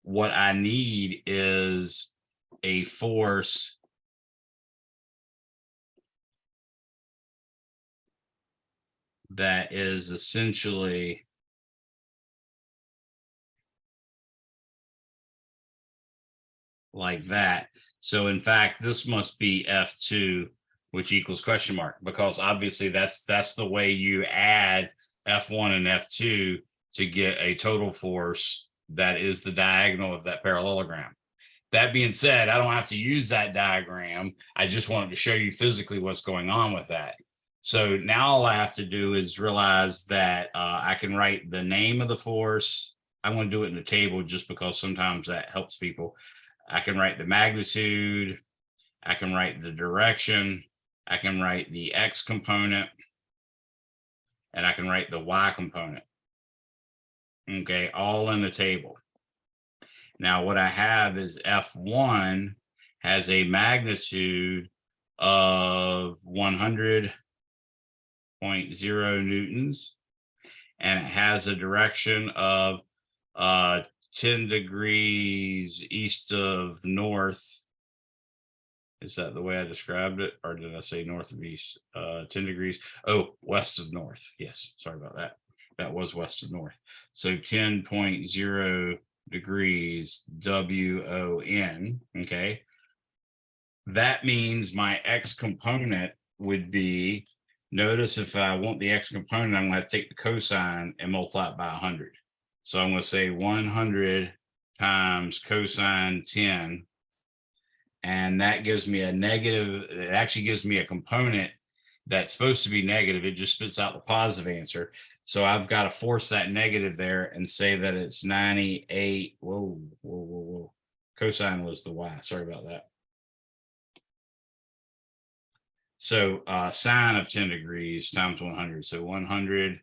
what I need is a force that is essentially like that. So in fact, this must be F2, which equals question mark, because obviously that's the way you add F1 and F2 to get a total force that is the diagonal of that parallelogram. That being said, I don't have to use that diagram. I just wanted to show you physically what's going on with that. So now all I have to do is realize that I can write the name of the force. I want to do it in the table just because sometimes that helps people. I can write the magnitude. I can write the direction. I can write the X component. And I can write the Y component. Okay, all in the table. Now what I have is F1 has a magnitude of 100.0 newtons, and it has a direction of 10 degrees east of north. Is that the way I described it? Or did I say north of east? 10 degrees. Oh, west of north. Yes, sorry about that. That was west of north. So 10.0 degrees WON. Okay. That means my X component would be, notice if I want the X component, I'm going to take the cosine and multiply it by 100. So I'm going to say 100 times cosine 10. And that gives me a negative. It actually gives me a component that's supposed to be negative. It just spits out the positive answer. So I've got to force that negative there and say that it's 98. Whoa. Cosine was the Y. Sorry about that. So sine of 10 degrees times 100. So 100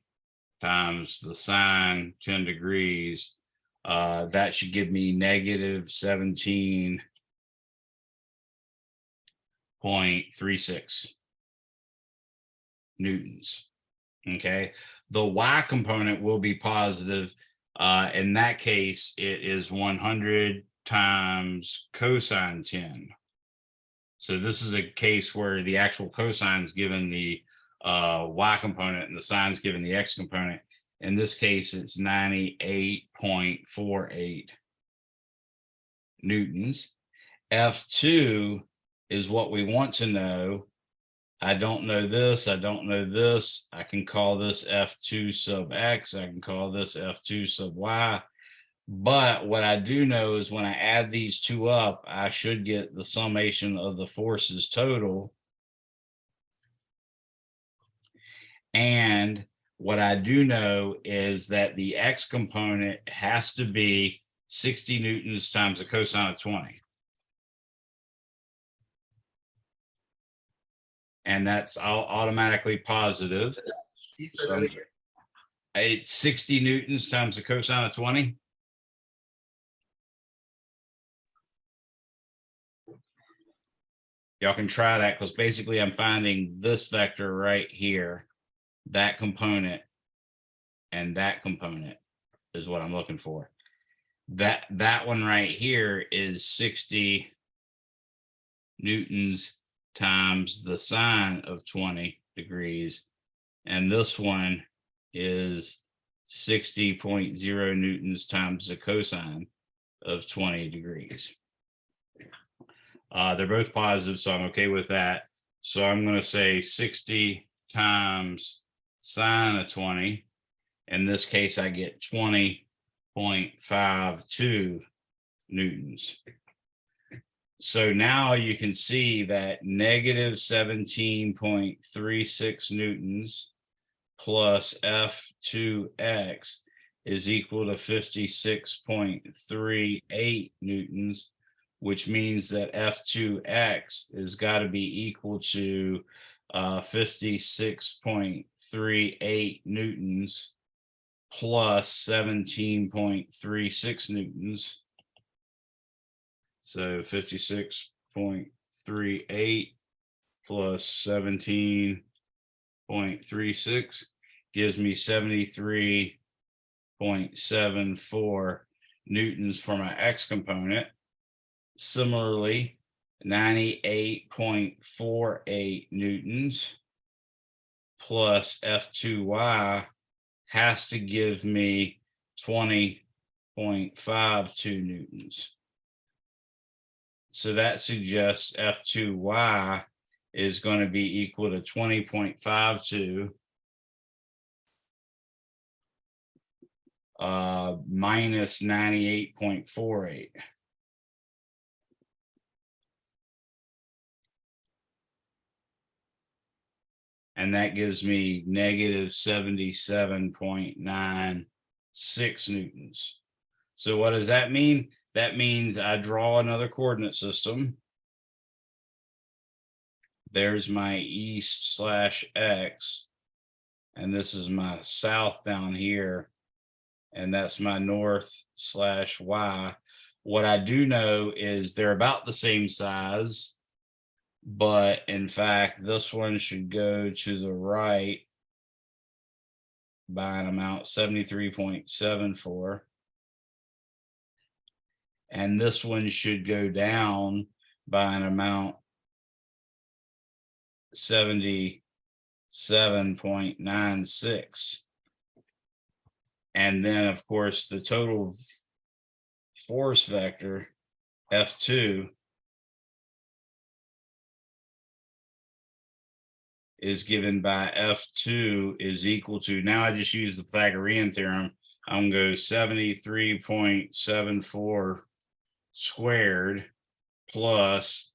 times the sine 10 degrees. That should give me negative 17.36 newtons. Okay, the Y component will be positive. In that case, it is 100 times cosine 10. So this is a case where the actual cosine is given the Y component and the sine is given the X component. In this case, it's 98.48 newtons. F2 is what we want to know. I don't know this. I don't know this. I can call this F2 sub X. I can call this F2 sub Y. But what I do know is when I add these two up, I should get the summation of the forces total. And what I do know is that the X component has to be 60 newtons times the cosine of 20. And that's automatically positive. So it's 60 newtons times the cosine of 20. Y'all can try that, because basically I'm finding this vector right here, that component, and that component is what I'm looking for. That one right here is 60 newtons times the sine of 20 degrees. And this one is 60.0 newtons times the cosine of 20 degrees. They're both positive, so I'm okay with that. So I'm going to say 60 times sine of 20. In this case, I get 20.52 newtons. So now you can see that negative 17.36 newtons plus F2x is equal to 56.38 newtons, which means that F2x has got to be equal to 56.38 newtons plus 17.36 newtons. So 56.38 plus 17.36 gives me 73.74 newtons for my x component. Similarly, 98.48 newtons plus F2y has to give me 20.52 newtons. So that suggests F2y is going to be equal to 20.52 minus 98.48. And that gives me negative 77.96 newtons. So what does that mean? That means I draw another coordinate system. There's my east slash x, and this is my south down here, and that's my north slash y. What I do know is they're about the same size, but in fact, this one should go to the right by an amount 73.74. And this one should go down by an amount 77.96. And then, of course, the total force vector, F2, is given by F2 is equal to, now I just use the Pythagorean theorem, I'm going to go 73.74 squared plus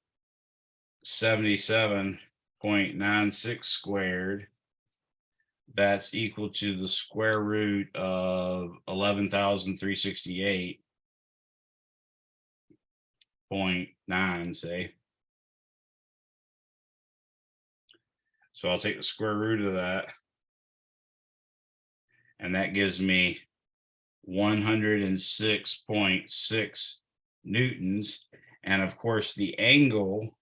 77.96 squared. That's equal to the square root of 11,368.9, say. So I'll take the square root of that, and that gives me 106.6 newtons. And of course, the angle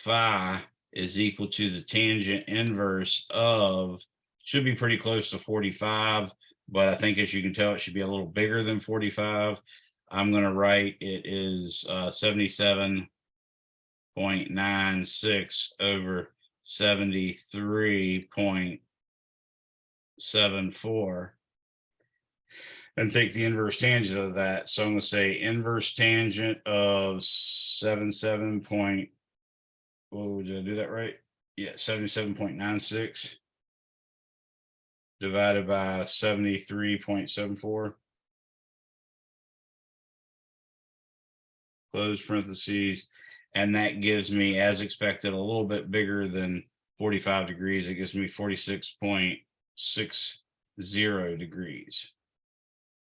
phi is equal to the tangent inverse of, should be pretty close to 45, but I think as you can tell, it should be a little bigger than 45. I'm going to write it is 77.96 over 73.74, and take the inverse tangent of that. So I'm going to say inverse tangent of 77. Oh, did I do that right? Yeah, 77.96 divided by 73.74. Close parentheses. And that gives me, as expected, a little bit bigger than 45 degrees. It gives me 46.60 degrees.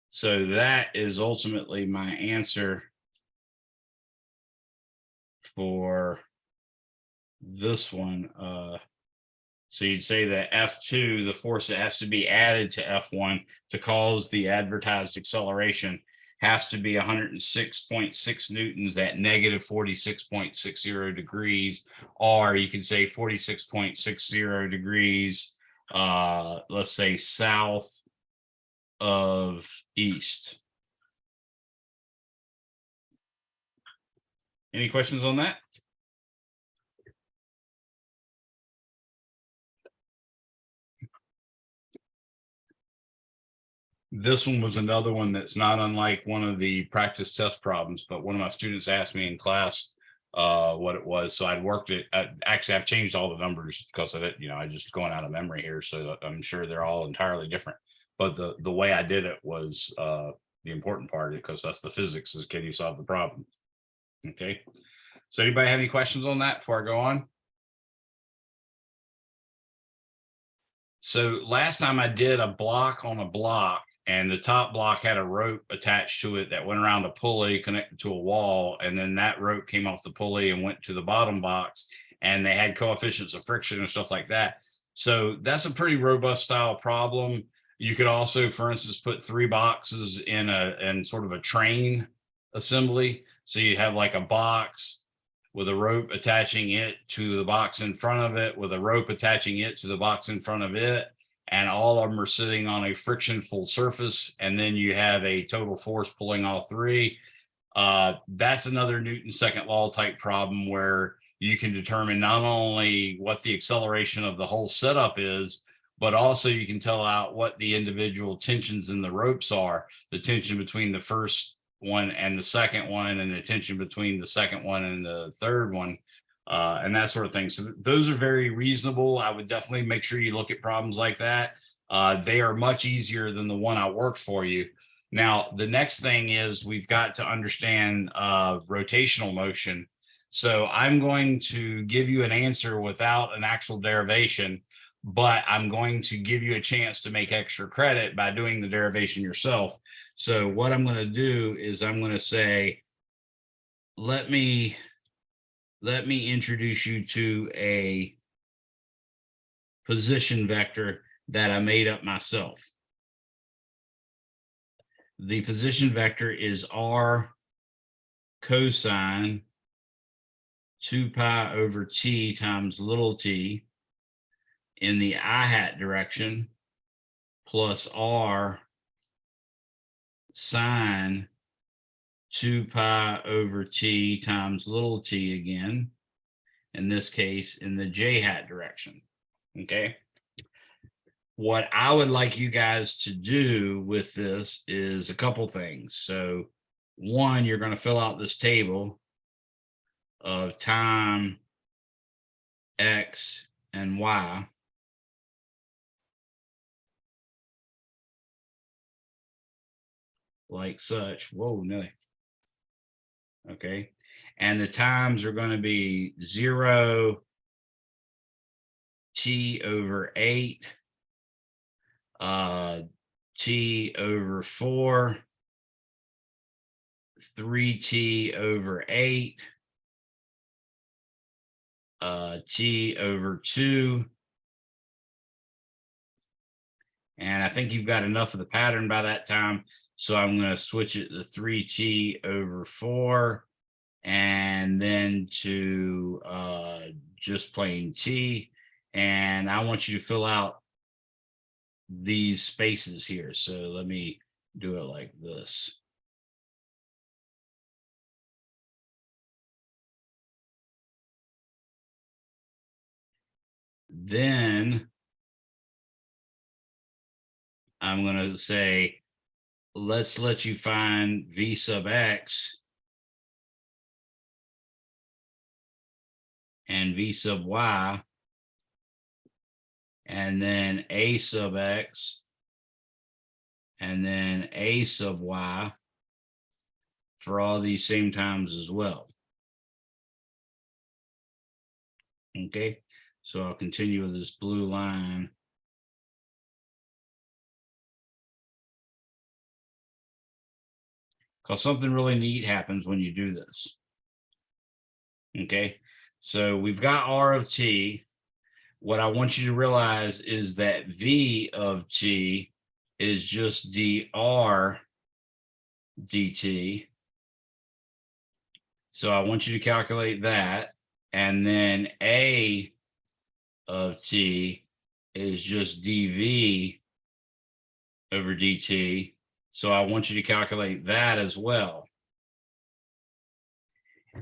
So that is ultimately my answer for this one. So you'd say that F2, the force that has to be added to F1 to cause the advertised acceleration, has to be 106.6 newtons at negative 46.60 degrees, or you can say 46.60 degrees, let's say south of east. Any questions on that? This one was another one that's not unlike one of the practice test problems, but one of my students asked me in class what it was. So I'd worked it. Actually, I've changed all the numbers because of it. I just going out of memory here. So I'm sure they're all entirely different. But the way I did it was the important part, because that's the physics, is can you solve the problem? Okay. So anybody have any questions on that before I go on? So last time I did a block on a block, and the top block had a rope attached to it that went around a pulley connected to a wall. And then that rope came off the pulley and went to the bottom box, and they had coefficients of friction and stuff like that. So that's a pretty robust style problem. You could also, for instance, put 3 boxes in sort of a train assembly. So you have like a box with a rope attaching it to the box in front of it, with a rope attaching it to the box in front of it. And all of them are sitting on a frictionful surface. And then you have a total force pulling all 3. That's another Newton's second law type problem, where you can determine not only what the acceleration of the whole setup is, but also you can tell out what the individual tensions in the ropes are, the tension between the first one and the second one, and the tension between the second one and the third one, and that sort of thing. So those are very reasonable. I would definitely make sure you look at problems like that. They are much easier than the one I worked for you. Now, the next thing is we've got to understand rotational motion. So I'm going to give you an answer without an actual derivation, but I'm going to give you a chance to make extra credit by doing the derivation yourself. So what I'm going to do is I'm going to say, let me introduce you to a position vector that I made up myself. The position vector is r cosine 2 pi over t times little t in the I hat direction, plus r sine 2 pi over t times little t again, in this case in the j hat direction. Okay. What I would like you guys to do with this is a couple things. So one, you're going to fill out this table of time x and y. Like such. Whoa, no. Okay. And the times are going to be 0, t over 8, t over 4, 3t over 8, t over 2. And I think you've got enough of the pattern by that time. So I'm going to switch it to 3t over 4, and then to just plain t. And I want you to fill out these spaces here. So let me do it like this. Then I'm going to say, let's let you find v sub x and v sub y, and then a sub x, and then a sub y for all these same times as well. Okay, so I'll continue with this blue line. because something really neat happens when you do this. Okay, so we've got R of t. What I want you to realize is that V of t is just dr dt. So I want you to calculate that. And then A of t is just dv over dt. So I want you to calculate that as well.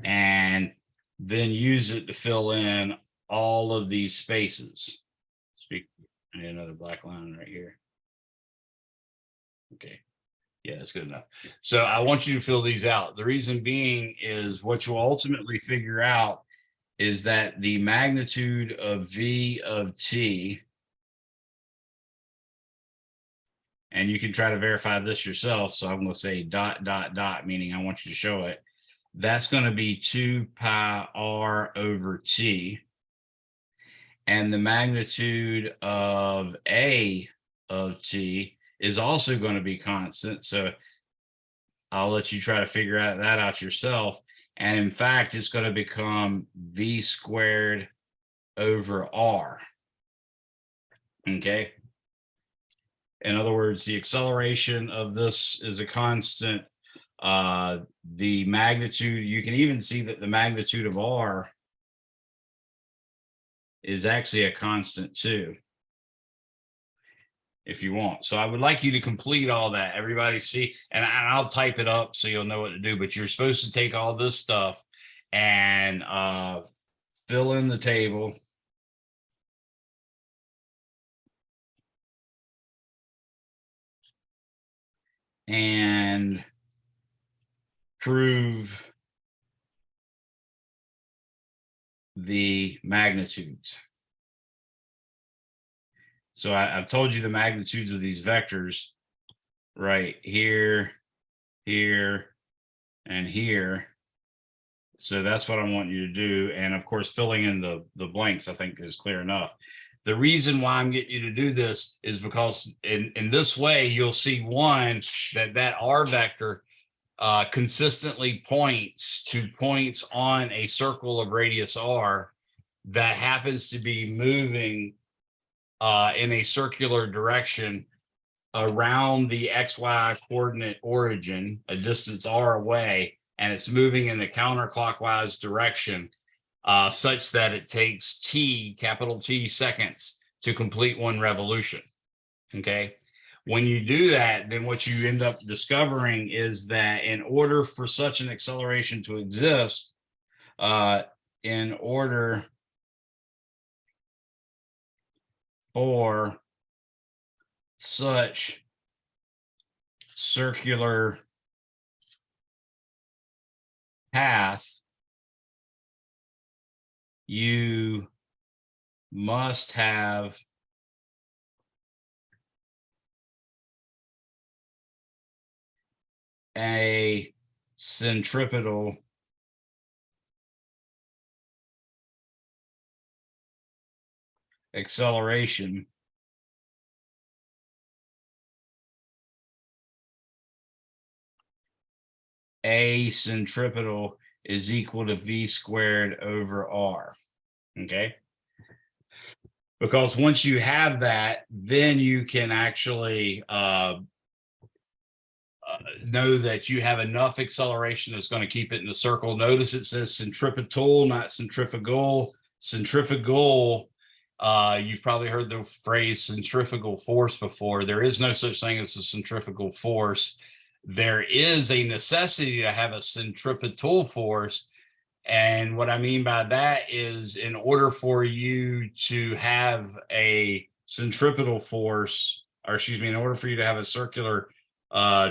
And then use it to fill in all of these spaces. I need another black line right here. Okay. Yeah, that's good enough. So I want you to fill these out. The reason being is what you'll ultimately figure out is that the magnitude of V of t, and you can try to verify this yourself. So I'm going to say dot, dot, dot, meaning I want you to show it. That's going to be 2 pi r over t. And the magnitude of A of t is also going to be constant. So I'll let you try to figure that out yourself. And in fact, it's going to become V squared over R. Okay. In other words, the acceleration of this is a constant. The magnitude, you can even see that the magnitude of R is actually a constant too, if you want. So I would like you to complete all that. Everybody see, and I'll type it up so you'll know what to do, but you're supposed to take all this stuff and fill in the table. And prove the magnitudes. So I've told you the magnitudes of these vectors right here, here, and here. So that's what I want you to do. And of course, filling in the blanks, I think is clear enough. The reason why I'm getting you to do this is because in this way, you'll see one, that R vector consistently points to points on a circle of radius r that happens to be moving in a circular direction around the XY coordinate origin, a distance r away, and it's moving in the counterclockwise direction such that it takes t, capital T, seconds to complete one revolution. Okay. When you do that, then what you end up discovering is that in order for such an acceleration to exist, in order for such circular path, you must have a centripetal acceleration A centripetal is equal to V squared over R. Okay. Because once you have that, then you can actually know that you have enough acceleration that's going to keep it in the circle. Notice it says centripetal, not centrifugal. Centrifugal, you've probably heard the phrase centrifugal force before. There is no such thing as a centrifugal force. There is a necessity to have a centripetal force. And what I mean by that is, in order for you to have a centripetal force, or excuse me, in order for you to have a circular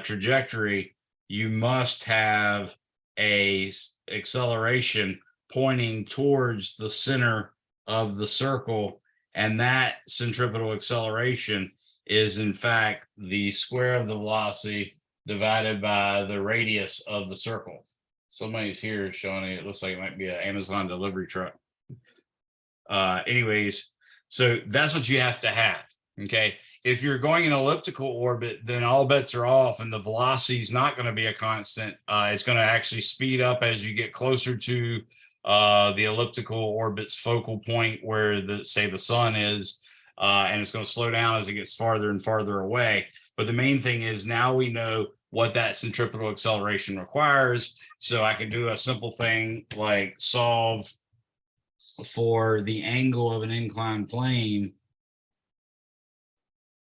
trajectory, you must have a acceleration pointing towards the center of the circle. And that centripetal acceleration is in fact the square of the velocity divided by the radius of the circle. Somebody's here, Shawnee. It looks like it might be an Amazon delivery truck. Anyways, so that's what you have to have. Okay. if you're going in elliptical orbit, then all bets are off and the velocity is not going to be a constant. It's going to actually speed up as you get closer to the elliptical orbit's focal point where the sun is, and it's going to slow down as it gets farther and farther away. But the main thing is now we know what that centripetal acceleration requires. So I can do a simple thing like solve for the angle of an inclined plane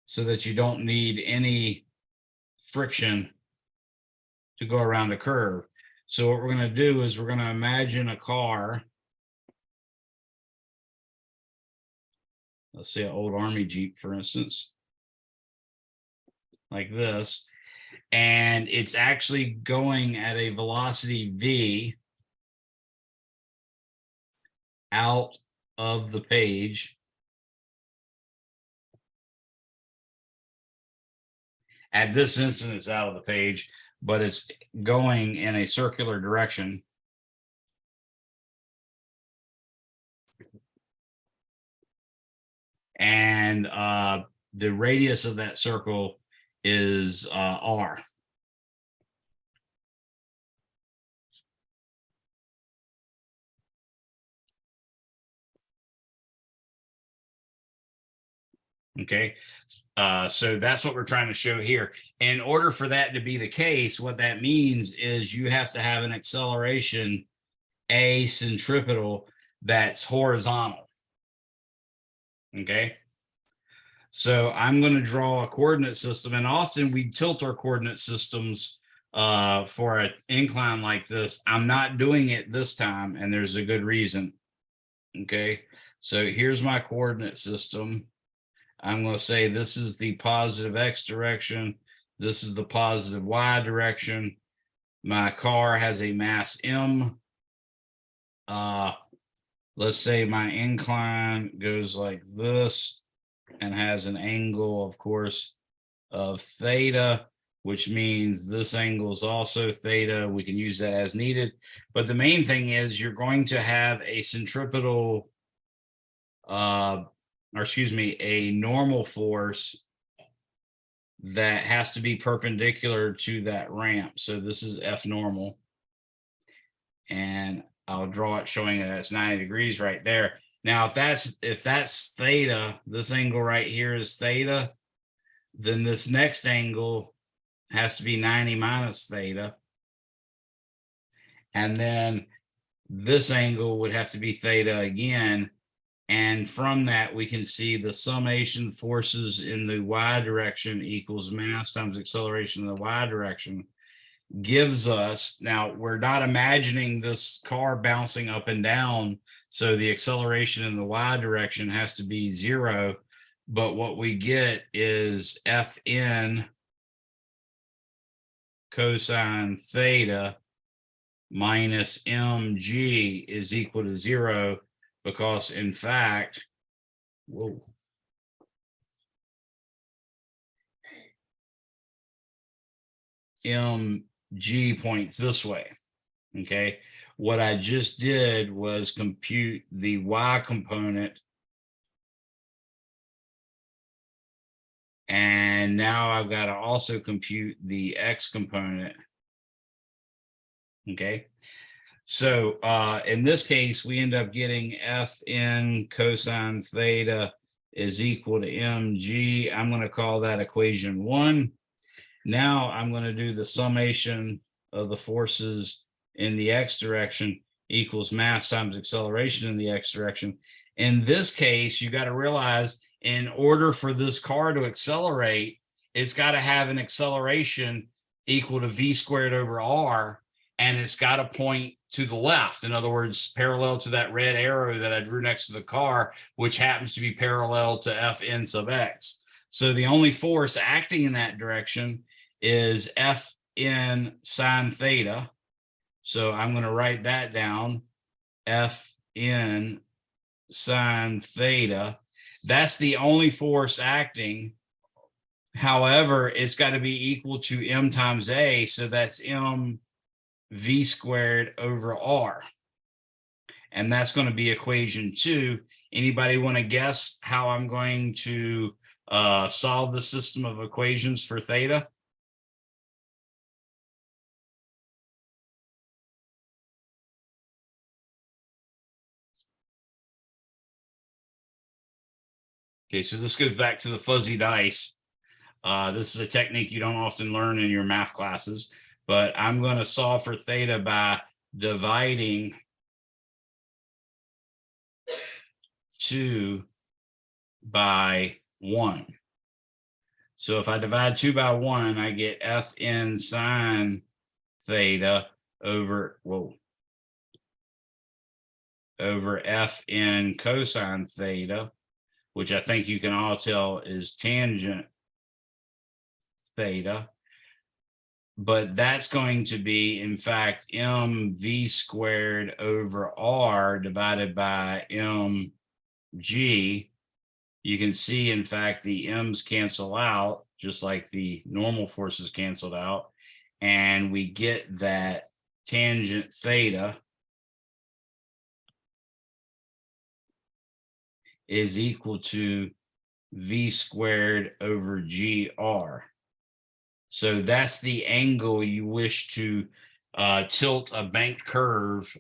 so that you don't need any friction to go around a curve. So what we're going to do is we're going to imagine a car. Let's say an old Army Jeep, for instance, like this. And it's actually going at a velocity v out of the page at this instant. It's out of the page, but it's going in a circular direction. And the radius of that circle is r. Okay, so that's what we're trying to show here. In order for that to be the case, what that means is you have to have an acceleration centripetal that's horizontal. Okay, so I'm going to draw a coordinate system, and often we tilt our coordinate systems for an incline like this. I'm not doing it this time, and there's a good reason. Okay, so here's my coordinate system. I'm going to say this is the positive X direction. This is the positive Y direction. My car has a mass M. Let's say my incline goes like this and has an angle, of course, of theta, which means this angle is also theta. We can use that as needed. But the main thing is you're going to have a centripetal, a normal force that has to be perpendicular to that ramp. So this is F normal. And I'll draw it showing that it's 90 degrees right there. Now, if that's theta, this angle right here is theta, then this next angle has to be 90 minus theta. And then this angle would have to be theta again. And from that, we can see the summation forces in the y direction equals mass times acceleration in the y direction gives us, now we're not imagining this car bouncing up and down, so the acceleration in the y direction has to be 0, but what we get is Fn cosine theta minus mg is equal to 0, because in fact, mg points this way. Okay, what I just did was compute the y component, and now I've got to also compute the x component. Okay, so in this case, we end up getting Fn cosine theta is equal to mg. I'm going to call that equation 1. Now I'm going to do the summation of the forces in the x direction equals mass times acceleration in the x direction. In this case, you got to realize, in order for this car to accelerate, it's got to have an acceleration equal to v squared over r, and it's got to point to the left. In other words, parallel to that red arrow that I drew next to the car, which happens to be parallel to Fn sub x. So the only force acting in that direction is Fn sine theta. So I'm going to write that down, Fn sine theta. That's the only force acting. However, it's got to be equal to m times a, so that's m v squared over r. And that's going to be equation 2. Anybody want to guess how I'm going to solve the system of equations for theta? Okay, so this goes back to the fuzzy dice. This is a technique you don't often learn in your math classes, but I'm going to solve for theta by dividing 2 by 1. So if I divide 2 by 1, I get Fn sine theta over, over Fn cosine theta, which I think you can all tell is tangent theta. But that's going to be, in fact, mv squared over r divided by mg. You can see, in fact, the m's cancel out, just like the normal forces canceled out. And we get that tangent theta is equal to v squared over gr. So that's the angle you wish to tilt a banked curve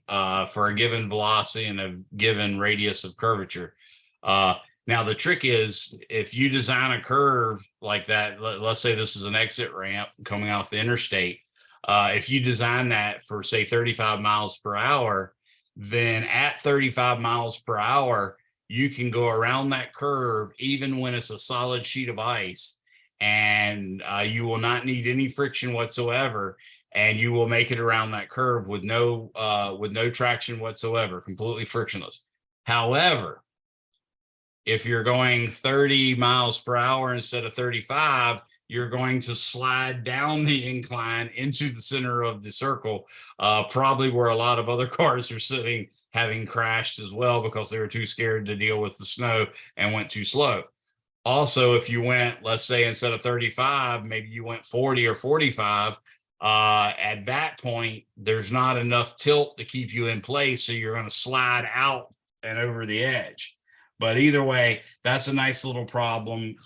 for a given velocity and a given radius of curvature. Now, the trick is, if you design a curve like that, let's say this is an exit ramp coming off the interstate. If you design that for, say, 35 miles per hour, then at 35 miles per hour, you can go around that curve even when it's a solid sheet of ice, and you will not need any friction whatsoever, and you will make it around that curve with no traction whatsoever, completely frictionless. However, if you're going 30 miles per hour instead of 35, you're going to slide down the incline into the center of the circle, probably where a lot of other cars are sitting, having crashed as well because they were too scared to deal with the snow and went too slow. Also, if you went, let's say, instead of 35, maybe you went 40 or 45, at that point, there's not enough tilt to keep you in place. So you're going to slide out and over the edge. But either way, that's a nice little problem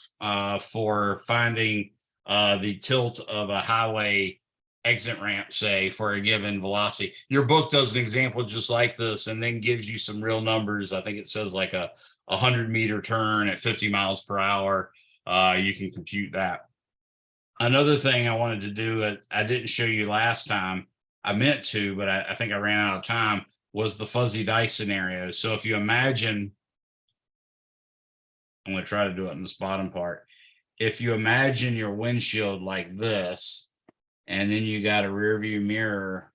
for finding the tilt of a highway exit ramp, say, for a given velocity. Your book does an example just like this and then gives you some real numbers. I think it says like a 100-meter turn at 50 miles per hour. You can compute that. Another thing I wanted to do, I didn't show you last time. I meant to, but I think I ran out of time, was the fuzzy dice scenario. So if you imagine, I'm going to try to do it in this bottom part. If you imagine your windshield like this, and then you got a rear view mirror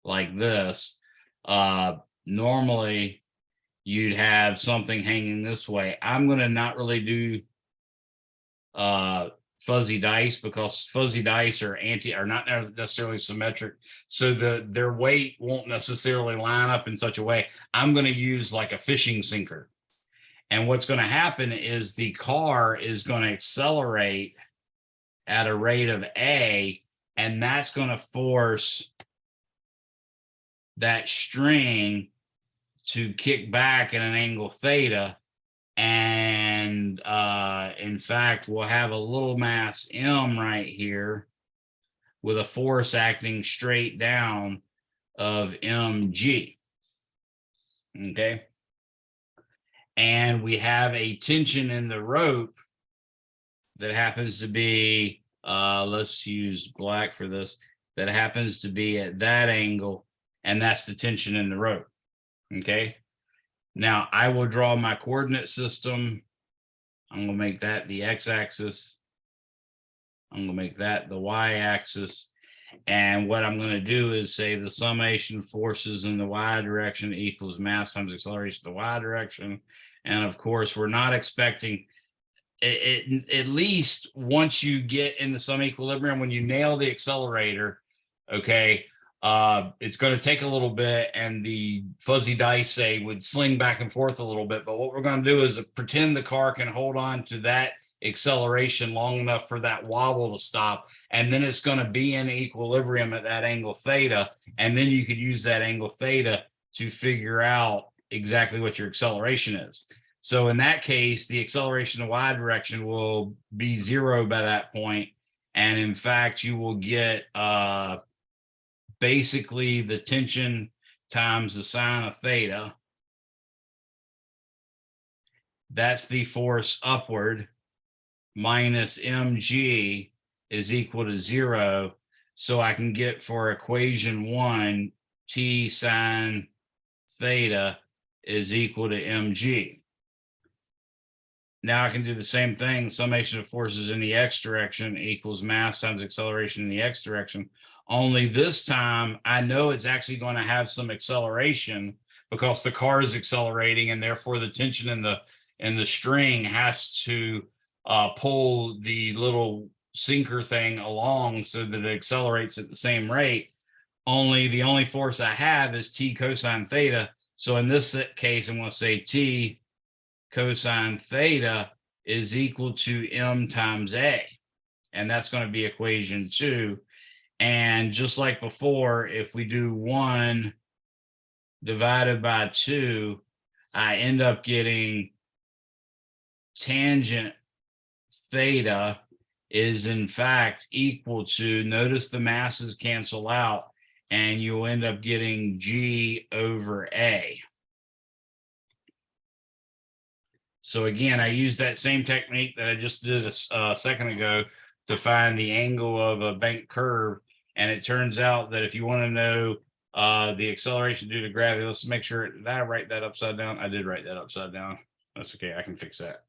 like this, normally you'd have something hanging this way. I'm going to not really do fuzzy dice because fuzzy dice are not necessarily symmetric, so their weight won't necessarily line up in such a way. I'm going to use like a fishing sinker, and what's going to happen is the car is going to accelerate at a rate of a, and that's going to force that string to kick back at an angle theta, and in fact we'll have a little mass m right here with a force acting straight down of mg. Okay, and we have a tension in the rope that happens to be, let's use black for this, that happens to be at that angle, and that's the tension in the rope. Okay, now I will draw my coordinate system. I'm going to make that the x-axis. I'm going to make that the y-axis. And what I'm going to do is say the summation forces in the y direction equals mass times acceleration in the y direction. And of course, we're not expecting it, at least once you get into some equilibrium, when you nail the accelerator, okay, it's going to take a little bit, and the fuzzy dice, say, would sling back and forth a little bit. But what we're going to do is pretend the car can hold on to that acceleration long enough for that wobble to stop, and then it's going to be in equilibrium at that angle theta, and then you could use that angle theta to figure out exactly what your acceleration is. So in that case, the acceleration in y direction will be 0 by that point. And in fact, you will get basically the tension times the sine of theta. That's the force upward, minus mg is equal to 0. So I can get for equation 1, t sine theta is equal to mg. Now I can do the same thing. Summation of forces in the x direction equals mass times acceleration in the x direction. Only this time I know it's actually going to have some acceleration because the car is accelerating, and therefore the tension in the string has to pull the little sinker thing along so that it accelerates at the same rate. Only the only force I have is t cosine theta. So in this case, I'm going to say t cosine theta is equal to m times a. And that's going to be equation 2. And just like before, if we do 1 divided by 2, I end up getting tangent theta is in fact equal to, notice the masses cancel out, and you'll end up getting g over a. So again, I used that same technique that I just did a second ago to find the angle of a bent curve. And it turns out that if you want to know the acceleration due to gravity, let's make sure, did I write that upside down? I did write that upside down. That's okay, I can fix that.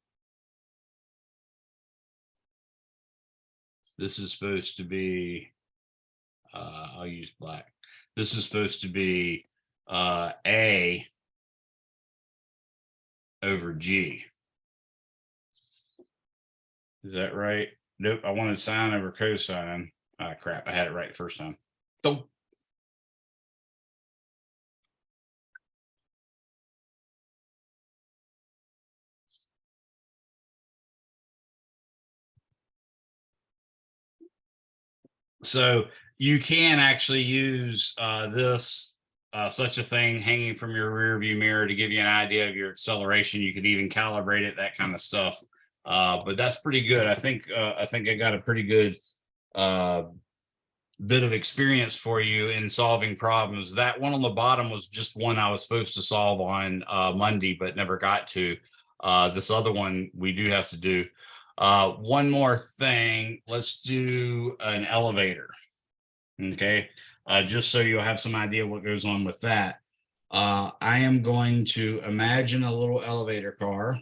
This is supposed to be, I'll use black. This is supposed to be A over G. Is that right? Nope, I wanted sine over cosine. Ah, crap, I had it right the first time. Nope. So you can actually use such a thing hanging from your rear view mirror to give you an idea of your acceleration. You could even calibrate it, that kind of stuff. But that's pretty good. I think I got a pretty good bit of experience for you in solving problems. That one on the bottom was just one I was supposed to solve on Monday, but never got to. This other one we do have to do. One more thing, let's do an elevator. Okay, just so you'll have some idea what goes on with that. I am going to imagine a little elevator car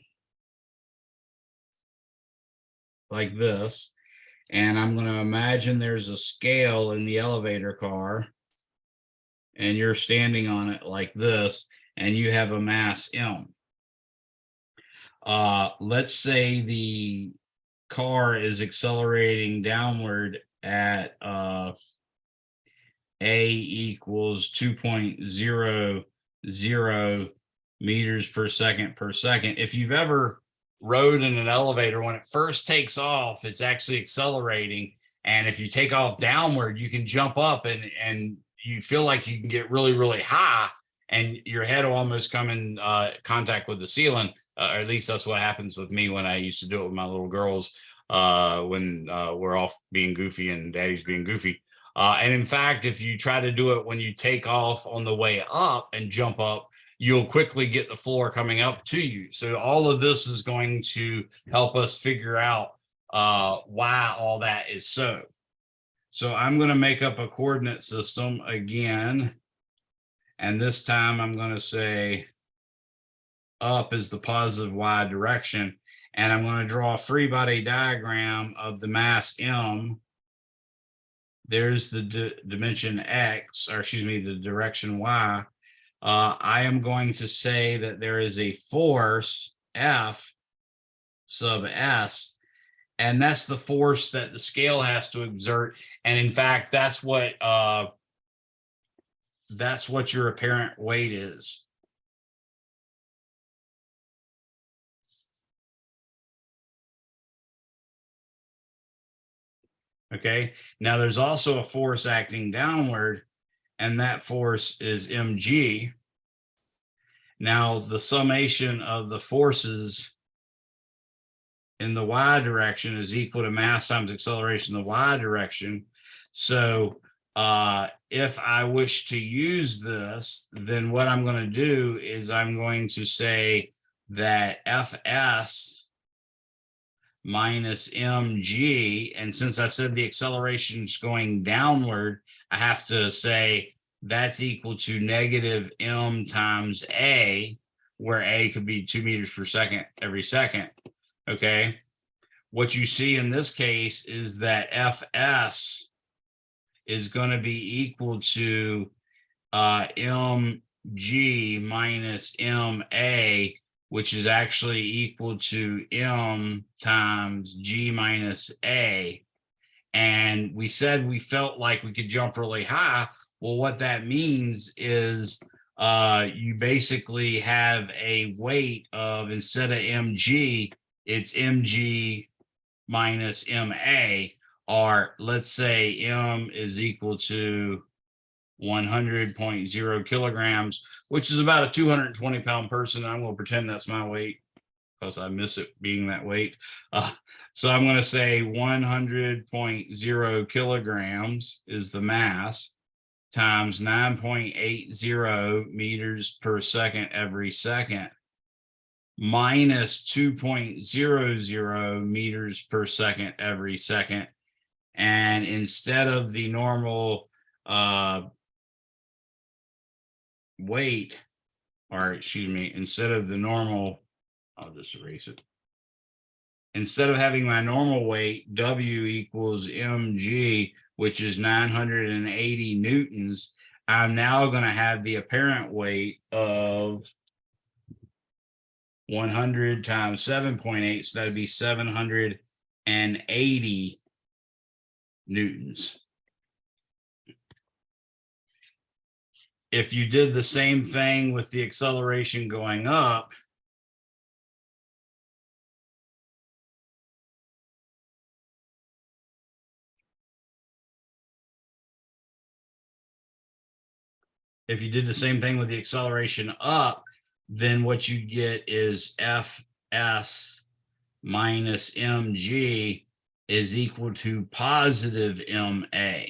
like this, and I'm going to imagine there's a scale in the elevator car, and you're standing on it like this, and you have a mass m. Let's say the car is accelerating downward at a equals 2.00 meters per second. If you've ever rode in an elevator, when it first takes off, it's actually accelerating. And if you take off downward, you can jump up and you feel like you can get really, really high, and your head will almost come in contact with the ceiling. Or at least that's what happens with me when I used to do it with my little girls when we're off being goofy and daddy's being goofy. And in fact, if you try to do it when you take off on the way up and jump up, you'll quickly get the floor coming up to you. So all of this is going to help us figure out why all that is so. So I'm going to make up a coordinate system again. And this time I'm going to say up is the positive y direction. And I'm going to draw a free body diagram of the mass m. There's the dimension x, or excuse me, the direction y. I am going to say that there is a force F sub s, and that's the force that the scale has to exert. And in fact, that's what your apparent weight is. Okay, now there's also a force acting downward, and that force is mg. Now, the summation of the forces in the y direction is equal to mass times acceleration in the y direction. So if I wish to use this, then what I'm going to do is I'm going to say that Fs minus mg, and since I said the acceleration is going downward, I have to say that's equal to negative m times a, where a could be 2 meters per second every second. Okay. What you see in this case is that Fs is going to be equal to mg minus ma, which is actually equal to m times g minus a. And we said we felt like we could jump really high. Well, what that means is you basically have a weight of, instead of mg, it's mg minus ma, or let's say m is equal to 100.0 kilograms, which is about a 220-pound person. I'm going to pretend that's my weight because I miss it being that weight. So I'm going to say 100.0 kilograms is the mass times 9.80 meters per second every second minus 2.00 meters per second every second. And instead of the normal weight, or excuse me, instead of the normal, I'll just erase it. Instead of having my normal weight, W equals mg, which is 980 newtons, I'm now going to have the apparent weight of 100 times 7.8, so that'd be 780 newtons. If you did the same thing with the acceleration going up, if you did the same thing with the acceleration up, then what you get is Fs minus mg is equal to positive ma.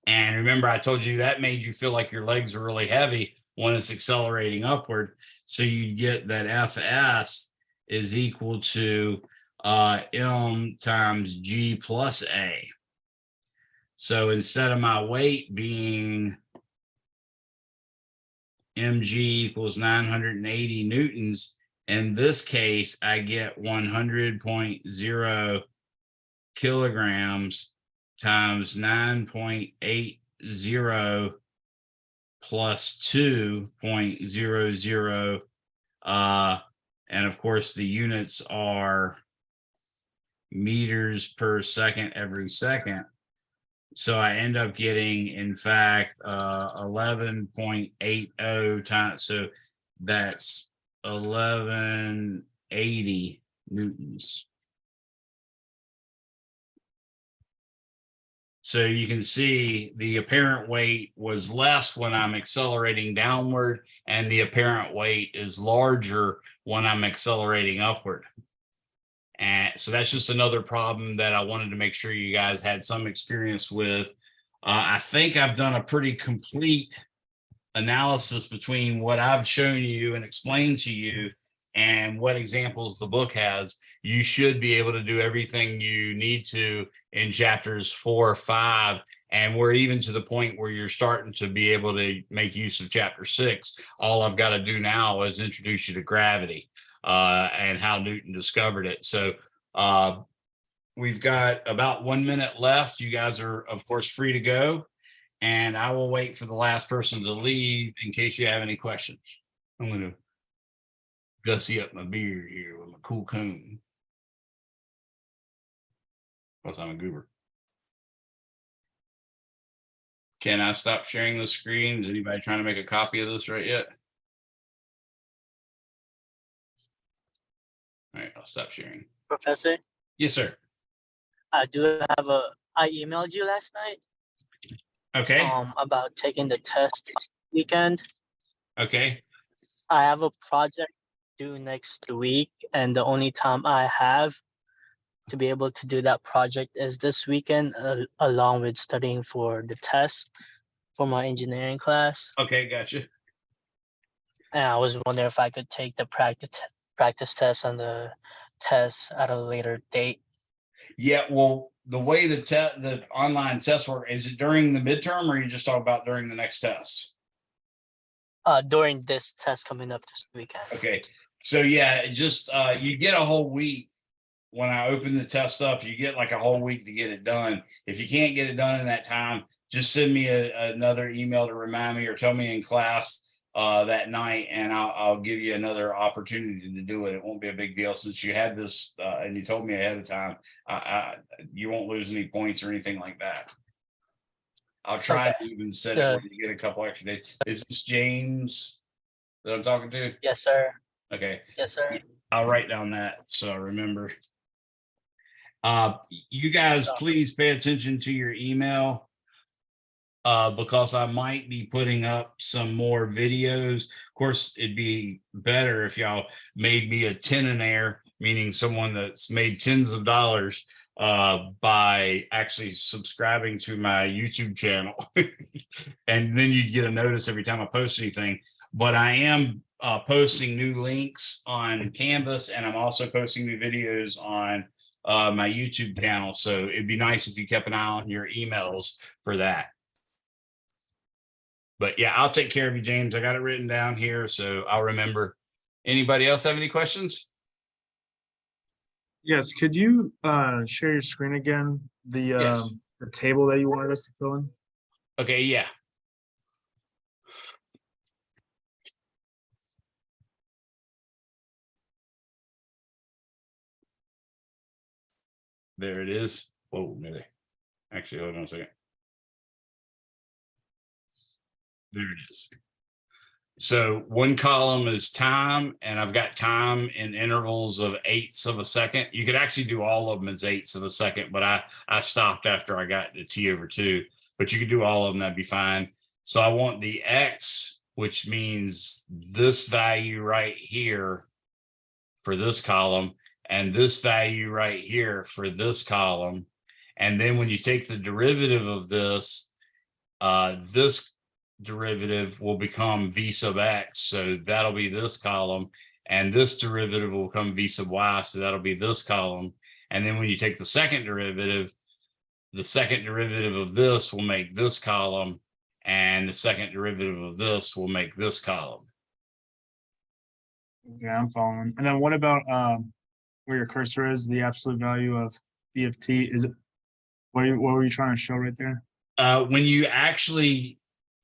And remember, I told you that made you feel like your legs are really heavy when it's accelerating upward. So you get that Fs is equal to m times g plus a. So instead of my weight being mg equals 980 newtons, in this case, I get 100.0 kilograms times 9.80 plus 2.00. And of course, the units are meters per second every second. So I end up getting, in fact, 11.80 times. So that's 1180 newtons. So you can see the apparent weight was less when I'm accelerating downward, and the apparent weight is larger when I'm accelerating upward. And so that's just another problem that I wanted to make sure you guys had some experience with. I think I've done a pretty complete analysis between what I've shown you and explained to you and what examples the book has. You should be able to do everything you need to in chapters 4 or 5. And we're even to the point where you're starting to be able to make use of chapter 6. All I've got to do now is introduce you to gravity and how Newton discovered it. So we've got about 1 minute left. You guys are, of course, free to go. And I will wait for the last person to leave in case you have any questions. I'm going to gussy up my beard here with my cool comb. Because I'm a goober. Can I stop sharing the screen? Is anybody trying to make a copy of this right yet? All right, I'll stop sharing. Professor, Yes, sir. I emailed you last night Okay. about taking the test this weekend. Okay. I have a project due next week, and the only time I have to be able to do that project is this weekend, along with studying for the test for my engineering class. Okay, gotcha. And I was wondering if I could take the practice test and the test at a later date. Yeah, well, the way the online test work, is it during the midterm or you just talk about during the next test? During this test coming up this weekend. Okay, so yeah, just you get a whole week. When I open the test up, you get like a whole week to get it done. If you can't get it done in that time, just send me another email to remind me, or tell me in class that night, and I'll give you another opportunity to do it. It won't be a big deal since you had this and you told me ahead of time. You won't lose any points or anything like that. I'll try Okay. to even set it where you get a couple extra days. Is this James that I'm talking to? Yes, sir. Okay. Yes, sir. I'll write down that so I remember. You guys, please pay attention to your email because I might be putting up some more videos. Of course, it'd be better if y'all made me a tenaire, meaning someone that's made tens of dollars by actually subscribing to my YouTube channel. And then you get a notice every time I post anything. But I am posting new links on Canvas, and I'm also posting new videos on my YouTube channel. So it'd be nice if you kept an eye on your emails for that. But yeah, I'll take care of you, James. I got it written down here, so I'll remember. Anybody else have any questions? Yes, could you share your screen again? Yes. The table that you wanted us to fill in? Okay, yeah. There it is. Oh, maybe. Actually, hold on a second. There it is. So one column is time, and I've got time in intervals of eighths of a second. You could actually do all of them as eighths of a second, but I stopped after I got to t/2. But you could do all of them, that'd be fine. So I want the x, which means this value right here for this column, and this value right here for this column. And then when you take the derivative of this, this derivative will become v sub x, so that'll be this column, and this derivative will become v sub y, so that'll be this column. And then when you take the second derivative of this will make this column, and the second derivative of this will make this column. Yeah, I'm following. And then what about where your cursor is, the absolute value of v of t? Is it what were you trying to show right there? When you actually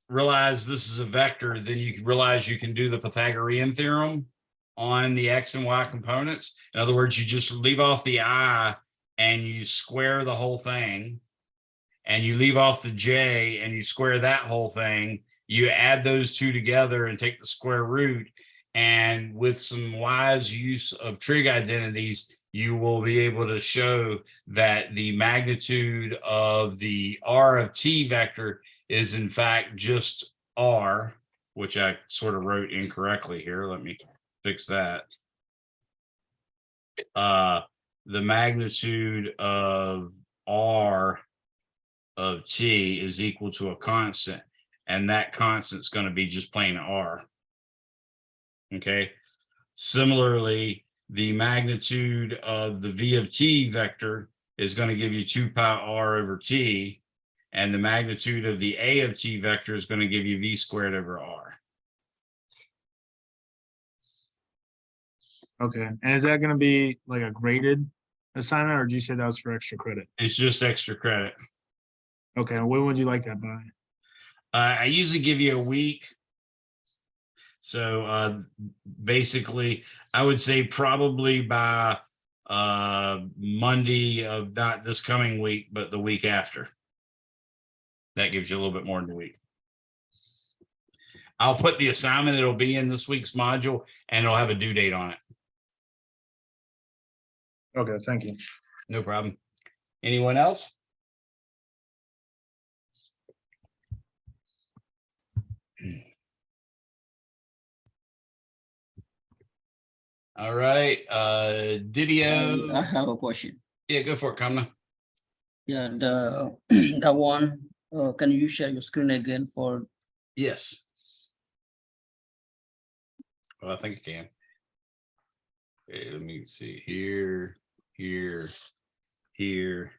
realize this is a vector, then you realize you can do the Pythagorean theorem on the x and y components. In other words, you just leave off the I and you square the whole thing, and you leave off the j and you square that whole thing. You add those two together and take the square root, and with some wise use of trig identities, you will be able to show that the magnitude of the r of t vector is in fact just r, which I sort of wrote incorrectly here. Let me fix that. The magnitude of r of t is equal to a constant, and that constant is going to be just plain r. Okay. Similarly, the magnitude of the v of t vector is going to give you 2 pi r over t, and the magnitude of the a of t vector is going to give you v squared over r. Okay, and is that going to be like a graded assignment, or did you say that was for extra credit? It's just extra credit. Okay, and when would you like that by? I usually give you a week. So basically, I would say probably by Monday of not this coming week, but the week after. That gives you a little bit more than a week. I'll put the assignment, it'll be in this week's module, and it'll have a due date on it. Okay, thank you. No problem. Anyone else? All right, Didio. I have a question. Yeah, go for it, Kamna. Yeah, the that one. Can you share your screen again for? Yes. Well, I think I can. Okay, let me see here, here, here.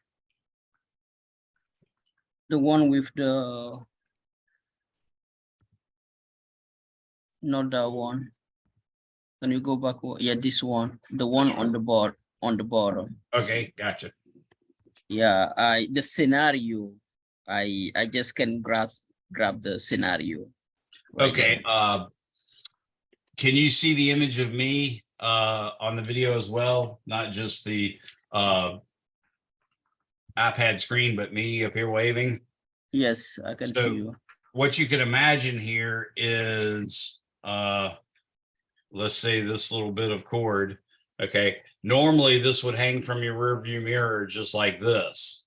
The one with the, not that one. Can you go back? Yeah, this one, the one on the board, on the bottom. Okay, gotcha. Yeah, the scenario, I just can grab the scenario. right Okay, there. can you see the image of me on the video as well? Not just the iPad screen, but me up here waving. Yes, I can So see you. what you can imagine here is let's say this little bit of cord. Okay, normally this would hang from your rear view mirror just like this.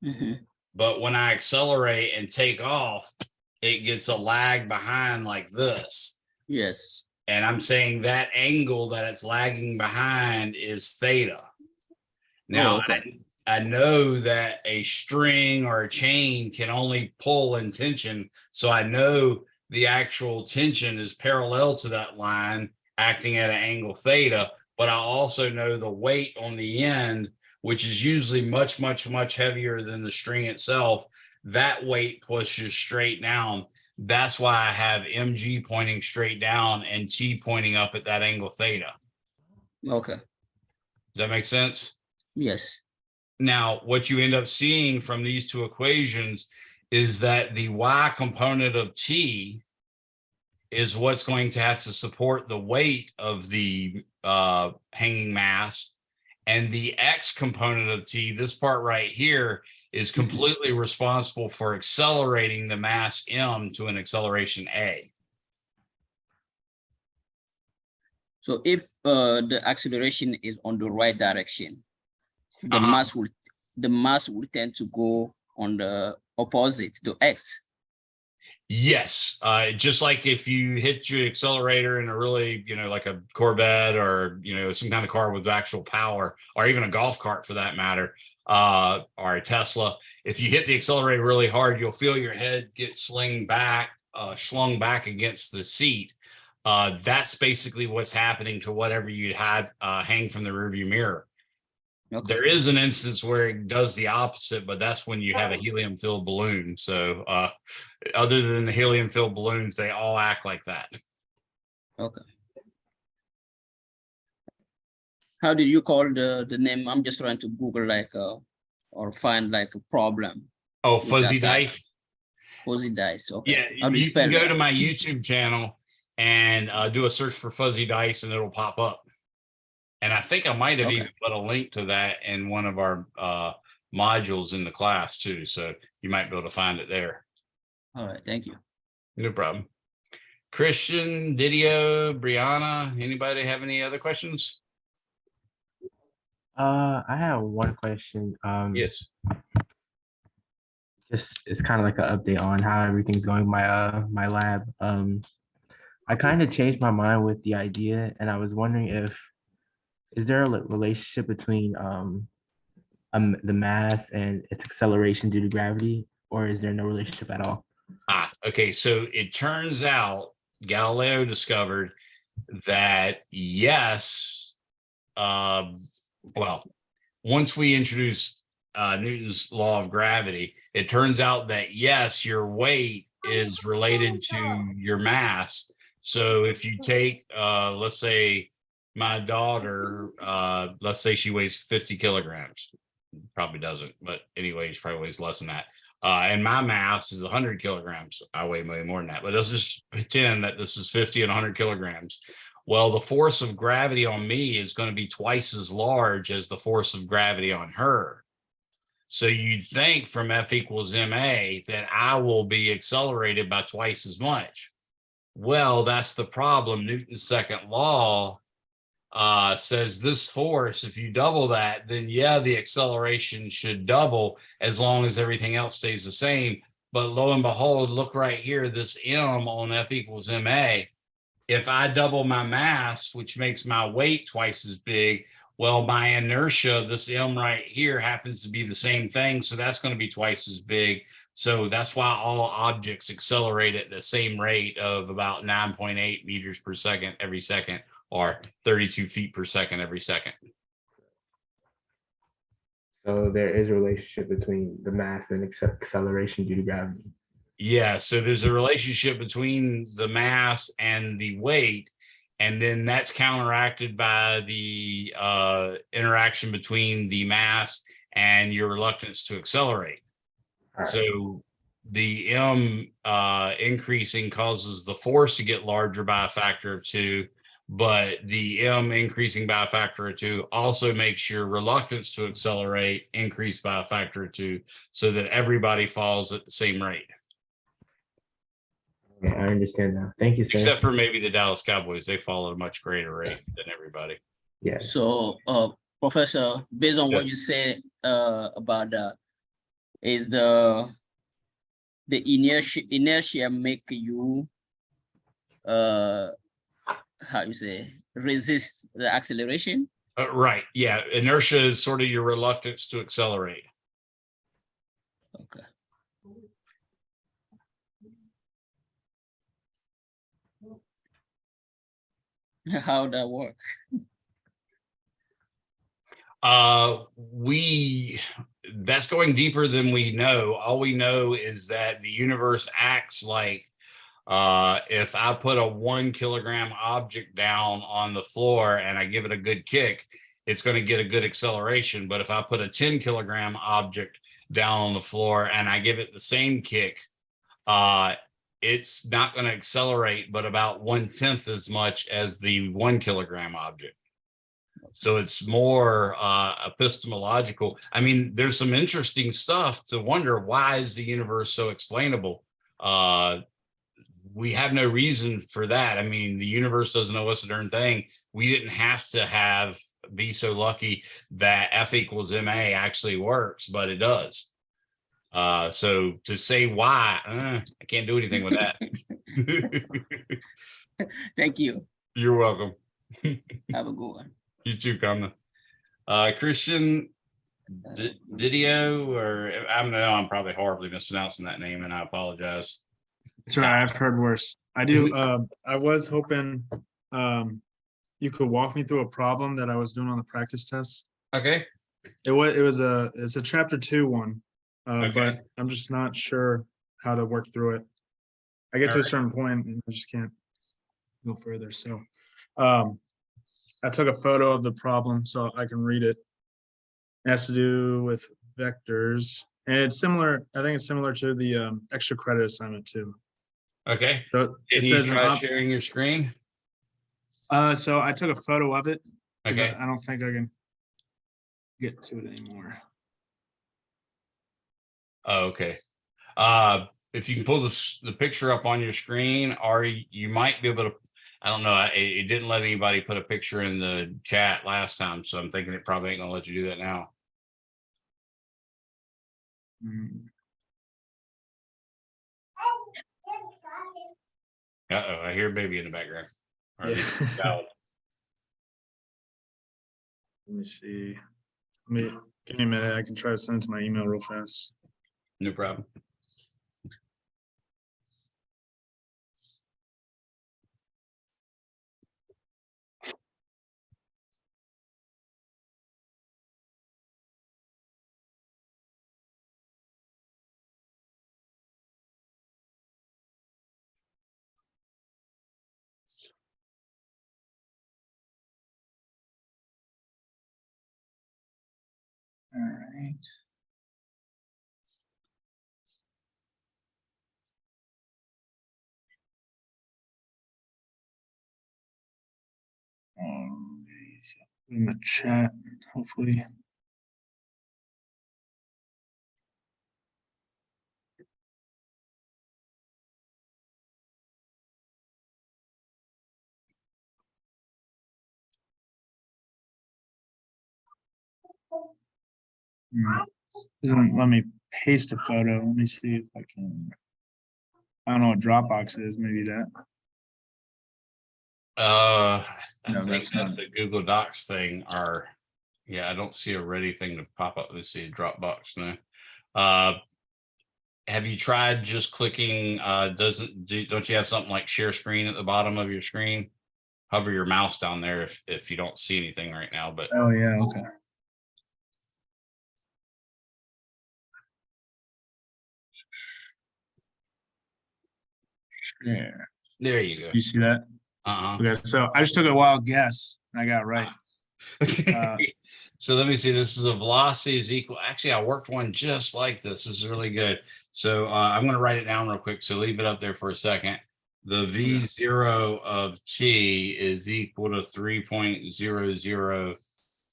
Mhm. But when I accelerate and take off, it gets a lag behind like this. Yes. And I'm saying that angle that it's lagging behind is theta. Now, okay. I know that a string or a chain can only pull in tension. So I know the actual tension is parallel to that line acting at an angle theta, but I also know the weight on the end, which is usually much, much, much heavier than the string itself. That weight pushes straight down. That's why I have mg pointing straight down and t pointing up at that angle theta. Okay. Does that make sense? Yes. Now, what you end up seeing from these two equations is that the y component of t is what's going to have to support the weight of the hanging mass. And the x component of t, this part right here, is completely responsible for accelerating the mass m to an acceleration a. So if the acceleration is on the right direction, the mass will tend to go on the opposite to x. Yes, just like if you hit your accelerator in a really, like a Corvette or, some kind of car with actual power, or even a golf cart for that matter, or a Tesla, if you hit the accelerator really hard, you'll feel your head get slung back against the seat. That's basically what's happening to whatever you had hang from the rearview mirror. Okay. There is an instance where it does the opposite, but that's when you have a helium-filled balloon. So other than the helium-filled balloons, they all act like that. Okay. How did you call the name? I'm just trying to Google or find like a problem. Oh, fuzzy dice. Fuzzy dice. Okay. Yeah, How do you you spell can go that? to my YouTube channel and do a search for fuzzy dice, and it'll pop up. And I think I might have even put a link to that in one of our modules in the class too. So you might be able to find it there. All right. Thank you. No problem. Christian, Didio, Brianna, anybody have any other questions? I have one question. Yes. Just it's kind of like an update on how everything's going in my lab. I kind of changed my mind with the idea, and I was wondering is there a relationship between the mass and its acceleration due to gravity, or is there no relationship at all? Okay. So it turns out Galileo discovered that yes, well, once we introduce Newton's law of gravity, it turns out that yes, your weight is related to your mass. So if you take, let's say my daughter, let's say she weighs 50 kilograms, probably doesn't, but anyway, she probably weighs less than that. And my mass is 100 kilograms. I weigh way more than that, but let's just pretend that this is 50 and 100 kilograms. Well, the force of gravity on me is going to be twice as large as the force of gravity on her. So you'd think from F equals ma that I will be accelerated by twice as much. Well, that's the problem. Newton's second law says this force, if you double that, then yeah, the acceleration should double as long as everything else stays the same. But lo and behold, look right here, this m on F equals ma, if I double my mass, which makes my weight twice as big, well, my inertia, this M right here happens to be the same thing. So that's going to be twice as big. So that's why all objects accelerate at the same rate of about 9.8 meters per second every second, or 32 feet per second every second. So there is a relationship between the mass and acceleration due to gravity. Yeah, so there's a relationship between the mass and the weight, and then that's counteracted by the interaction between the mass and your reluctance to accelerate. All right. So the M increasing causes the force to get larger by a factor of 2, but the M increasing by a factor of 2 also makes your reluctance to accelerate increase by a factor of 2, so that everybody falls at the same rate. Okay, I understand now. Thank you, sir. Except for maybe the Dallas Cowboys, they fall at a much greater rate than everybody. Yes. So, Professor, based on what Yes. you said about that, is the inertia make you how you say resist the acceleration? Right. Yeah. Inertia is sort of your reluctance to accelerate. Okay. How that work? That's going deeper than we know. All we know is that the universe acts like if I put a 1 kilogram object down on the floor and I give it a good kick, it's going to get a good acceleration. But if I put a 10 kilogram object down on the floor and I give it the same kick, it's not going to accelerate, but about 1/10 as much as the 1 kilogram object. So it's more epistemological. I mean, there's some interesting stuff to wonder, why is the universe so explainable? We have no reason for that. I mean, the universe doesn't know us a darn thing. We didn't have to be so lucky that F equals ma actually works, but it does. So to say why, I can't do anything with that. Thank you. You're welcome. Have a good one. You too, Kamna. Christian Didio, or I'm probably horribly mispronouncing that name, and I apologize. That's right. I've heard worse. I do. I was hoping you could walk me through a problem that I was doing on the practice test. Okay. It's a chapter 2 one, Okay. but I'm just not sure how to work through it. I get to a Alright. certain point and I just can't go further. So I took a photo of the problem so I can read it. It has to do with vectors, and it's similar. I think it's similar to the extra credit assignment too. Okay. So Did it you says, try sharing your screen? so I took a photo of it. 'Cause Okay. I don't think I can get to it anymore. Oh, okay. If you can pull the picture up on your screen, or you might be able to, I don't know, it didn't let anybody put a picture in the chat last time, so I'm thinking it probably ain't gonna let you do that now. Mm. Uh-oh, I hear a baby in the background. Or at Yeah. least a child. Let me see. Give me a minute. I can try to send it to my email real fast. No problem. All right. So in the chat, hopefully. Doesn't let me paste a photo. Let me see if I can. I don't know what Dropbox is. Maybe that. I No, think that's that not- the Google Docs thing are, yeah, I don't see a ready thing to pop up. Let's see, Dropbox now. Have you tried just clicking, don't you have something like share screen at the bottom of your screen? Hover your mouse down there if you don't see anything right now, but Oh, yeah, okay. Yeah, there you go. you see that? Uh-huh. Okay, so I just took a wild guess. And I got it right. So let me see. This is a velocity is equal. Actually, I worked one just like this. This is really good. So I'm going to write it down real quick. So leave it up there for a second. The V0 of t is equal to 3.00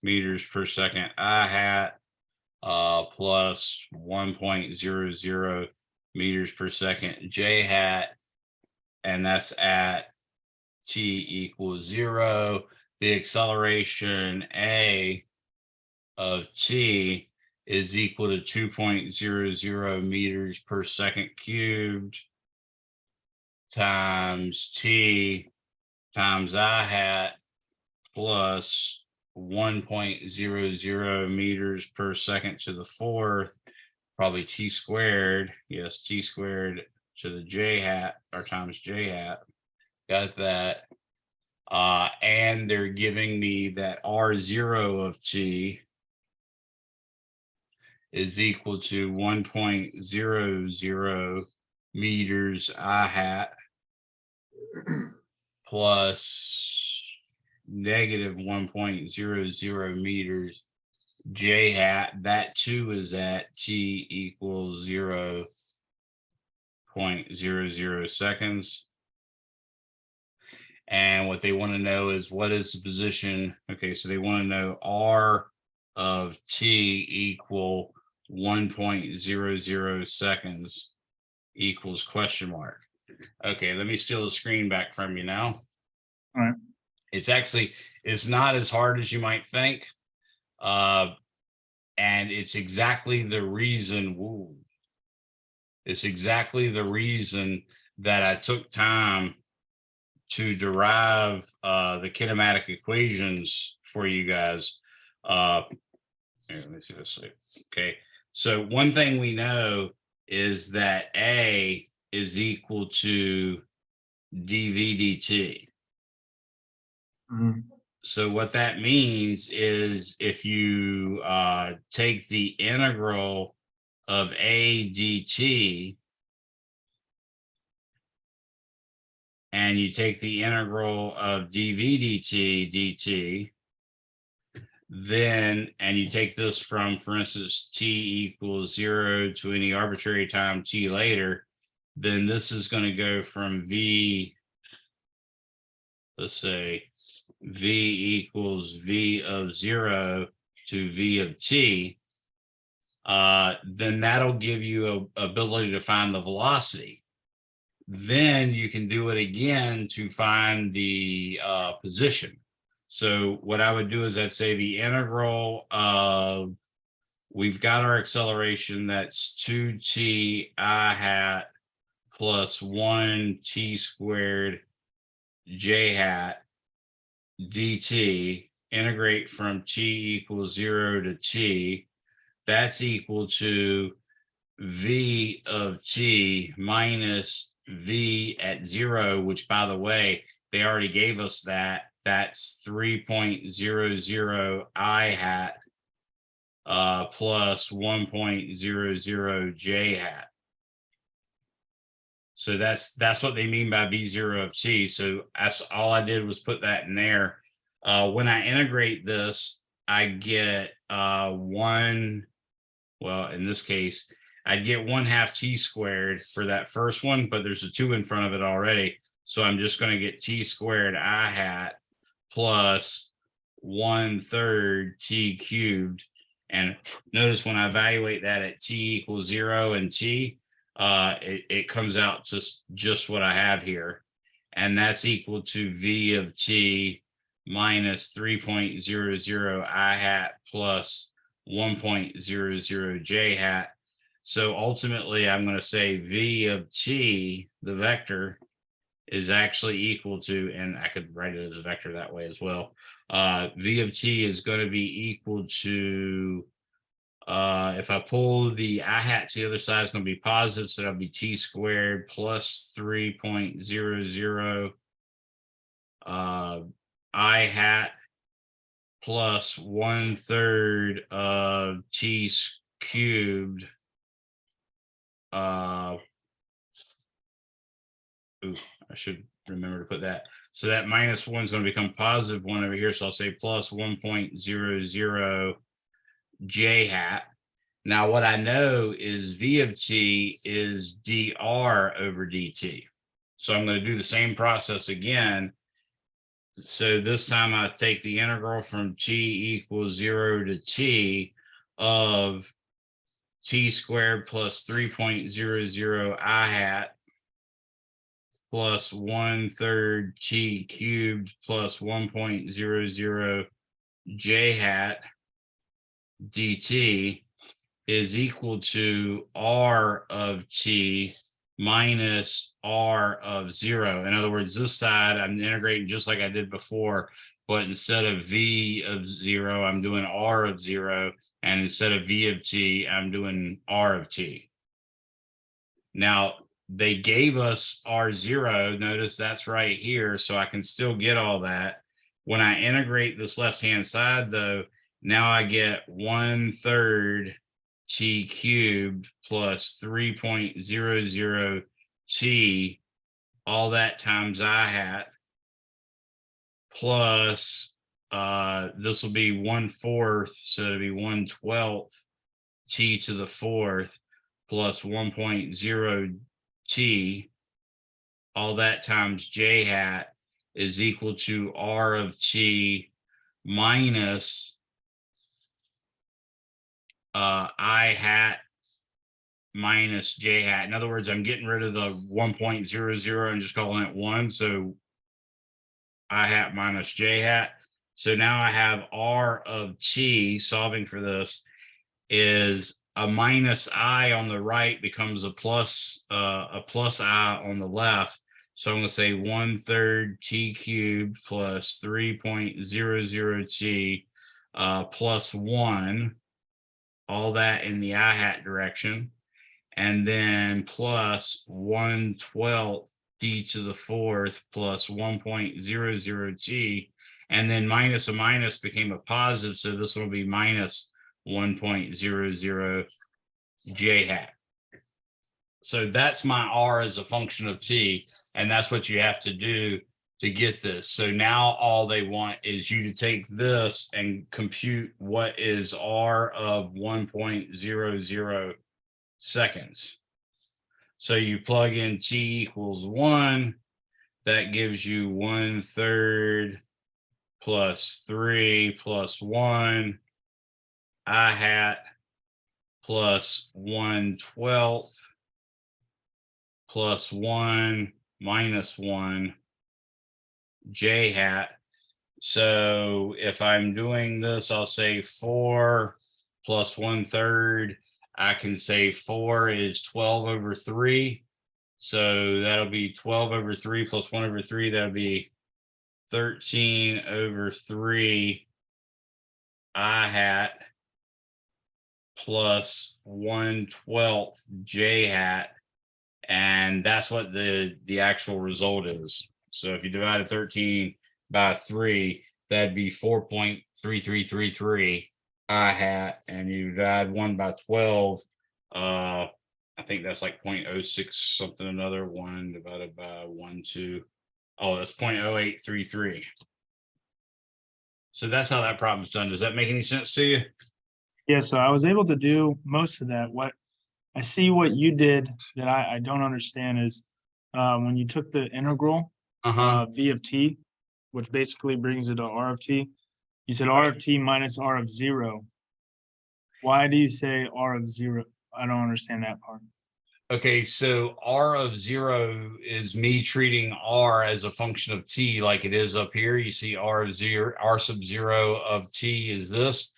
meters per second I hat plus 1.00 meters per second j hat, and that's at t equals 0. The acceleration a of t is equal to 2.00 meters per second cubed times t times I hat plus 1.00 meters per second to the fourth, probably t squared. Yes, t squared to the j hat or times j hat. Got that. And they're giving me that R0 of t is equal to 1.00 meters I hat plus negative 1.00 meters j hat. That too is at t equals 0.00 seconds. And what they want to know is what is the position. Okay, so they want to know R of t equal 1.00 seconds equals question mark. Okay, let me steal the screen back from you now. All right. It's not as hard as you might think. And it's exactly the reason, it's exactly the reason that I took time to derive the kinematic equations for you guys. Here, let me see this. Okay, so one thing we know is that A is equal to dv dt. Mhm. So what that means is if you take the integral of a dt and you take the integral of dv dt, then, and you take this from, for instance, t equals 0 to any arbitrary time t later, then this is going to go from v, let's say, v equals v of 0 to v of t. Then that'll give you a ability to find the velocity. Then you can do it again to find the position. So what I would do is I'd say the integral of, we've got our acceleration, that's 2t I hat plus 1 t squared j hat dt, integrate from t equals 0 to t. That's equal to v of t minus v at 0, which, by the way, they already gave us that. That's 3.00 I hat plus 1.00 j hat. So that's what they mean by v0 of t. So that's all I did was put that in there. When I integrate this, I get one, well, in this case, I'd get 1/2 t squared for that first one, but there's a 2 in front of it already. So I'm just going to get t squared I hat plus 1/3 t cubed. And notice when I evaluate that at t equals 0 and t, it comes out to just what I have here. And that's equal to v of t minus 3.00 I hat plus 1.00 j hat. So ultimately, I'm going to say v of t, the vector, is actually equal to, and I could write it as a vector that way as well. V of t is going to be equal to, if I pull the I hat to the other side, it's going to be positive. So that'll be t squared plus 3.00 I hat plus 1/3 of t cubed. Ooh, I should remember to put that. So that minus 1 is going to become positive 1 over here. So I'll say plus 1.00 j hat. Now what I know is v of t is dr over dt. So I'm going to do the same process again. So this time I take the integral from t equals 0 to t of t squared plus 3.00 I hat plus 1/3 t cubed plus 1.00 j hat dt is equal to r of t minus r of 0. In other words, this side I'm integrating just like I did before, but instead of v of 0, I'm doing r of 0, and instead of v of t, I'm doing r of t. Now, they gave us R0. Notice that's right here. So I can still get all that. When I integrate this left-hand side, though, now I get 1/3 t cubed plus 3.00 t, all that times I hat, plus this will be 1/4, so it'll be 1/12 t to the 4th plus 1.0 t, all that times j hat is equal to r of t minus I hat minus j hat. In other words, I'm getting rid of the 1.00 and just calling it 1. So I hat minus j hat. So now I have r of t, solving for this, is a minus I on the right becomes a plus I on the left. So I'm going to say 1/3 t cubed plus 3.00 t plus 1, all that in the I hat direction, and then plus 1/12 t to the 4th plus 1.00 t, and then minus a minus became a positive, so this will be minus 1.00 j hat. So that's my r as a function of t, and that's what you have to do to get this. So now all they want is you to take this and compute what is r of 1.00 seconds. So you plug in t equals 1, that gives you 1/3 plus 3 plus 1 I hat plus 1/12 plus 1 minus 1 j hat. So if I'm doing this, I'll say 4 plus 1/3. I can say 4 is 12 over 3. So that'll be 12 over 3 plus 1 over 3. That'll be 13 over 3 I hat plus 1/12 j hat. And that's what the actual result is. So if you divided 13 by 3, that'd be 4.3333 I hat, and you divide 1 by 12, I think that's like 0.06 something another. 1 divided by 1, 2. Oh, that's 0.0833. So that's how that problem's done. Does that make any sense to you? Yeah, so I was able to do most of that. What I see what you did that I don't understand is when you took the integral v of t, which basically brings it to r of t, you said r of t minus r of 0. Why do you say r of 0? I don't understand that part. Okay, so r of 0 is me treating r as a function of t like it is up here. You see r of 0, r sub 0 of t is this.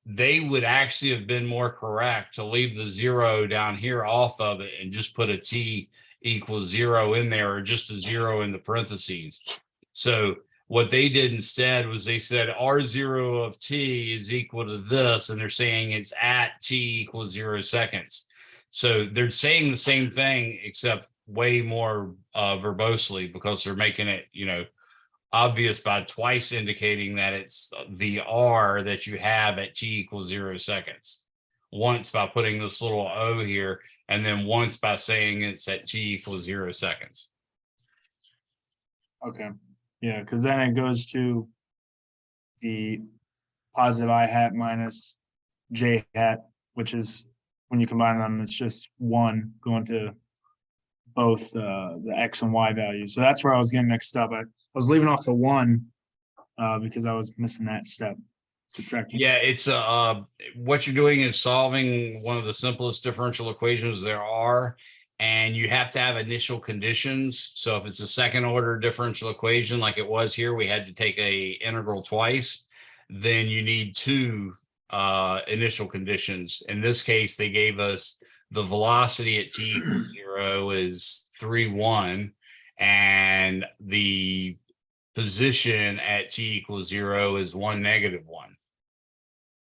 They would actually have been more correct to leave the 0 down here off of it and just put a t equals 0 in there, or just a 0 in the parentheses. So what they did instead was they said R0 of t is equal to this, and they're saying it's at t equals 0 seconds. So they're saying the same thing, except way more verbosely, because they're making it, obvious by twice indicating that it's the R that you have at t equals 0 seconds. Once by putting this little O here, and then once by saying it's at t equals 0 seconds. Okay, yeah, because then it goes to the positive I hat minus J hat, which is when you combine them, it's just 1 going to both the X and Y values. So that's where I was getting mixed up. I was leaving off the 1 because I was missing that step, subtracting. Yeah, it's what you're doing is solving one of the simplest differential equations there are, and you have to have initial conditions. So if it's a second order differential equation like it was here, we had to take a integral twice, then you need 2 initial conditions. In this case, they gave us the velocity at t equals 0 is 3,1, and the position at t equals 0 is 1, -1.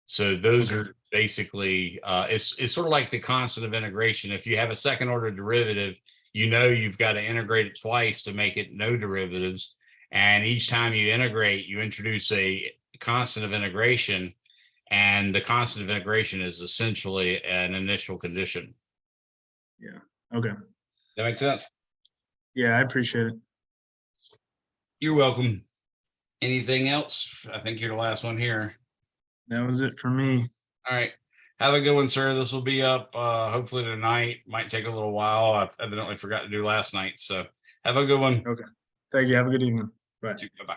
So those are basically, it's sort of like the constant of integration. If you have a second order derivative, you've got to integrate it twice to make it no derivatives. And each time you integrate, you introduce a constant of integration, and the constant of integration is essentially an initial condition. Okay, That makes sense? yeah, I appreciate it. You're welcome. Anything else? I think you're the last one here. That was it for me. All right. Have a good one, sir. This will be up hopefully tonight. Might take a little while. I evidently forgot to do last night. So have a good one. Okay. Thank you. Have a good evening. Bye. Bye-bye.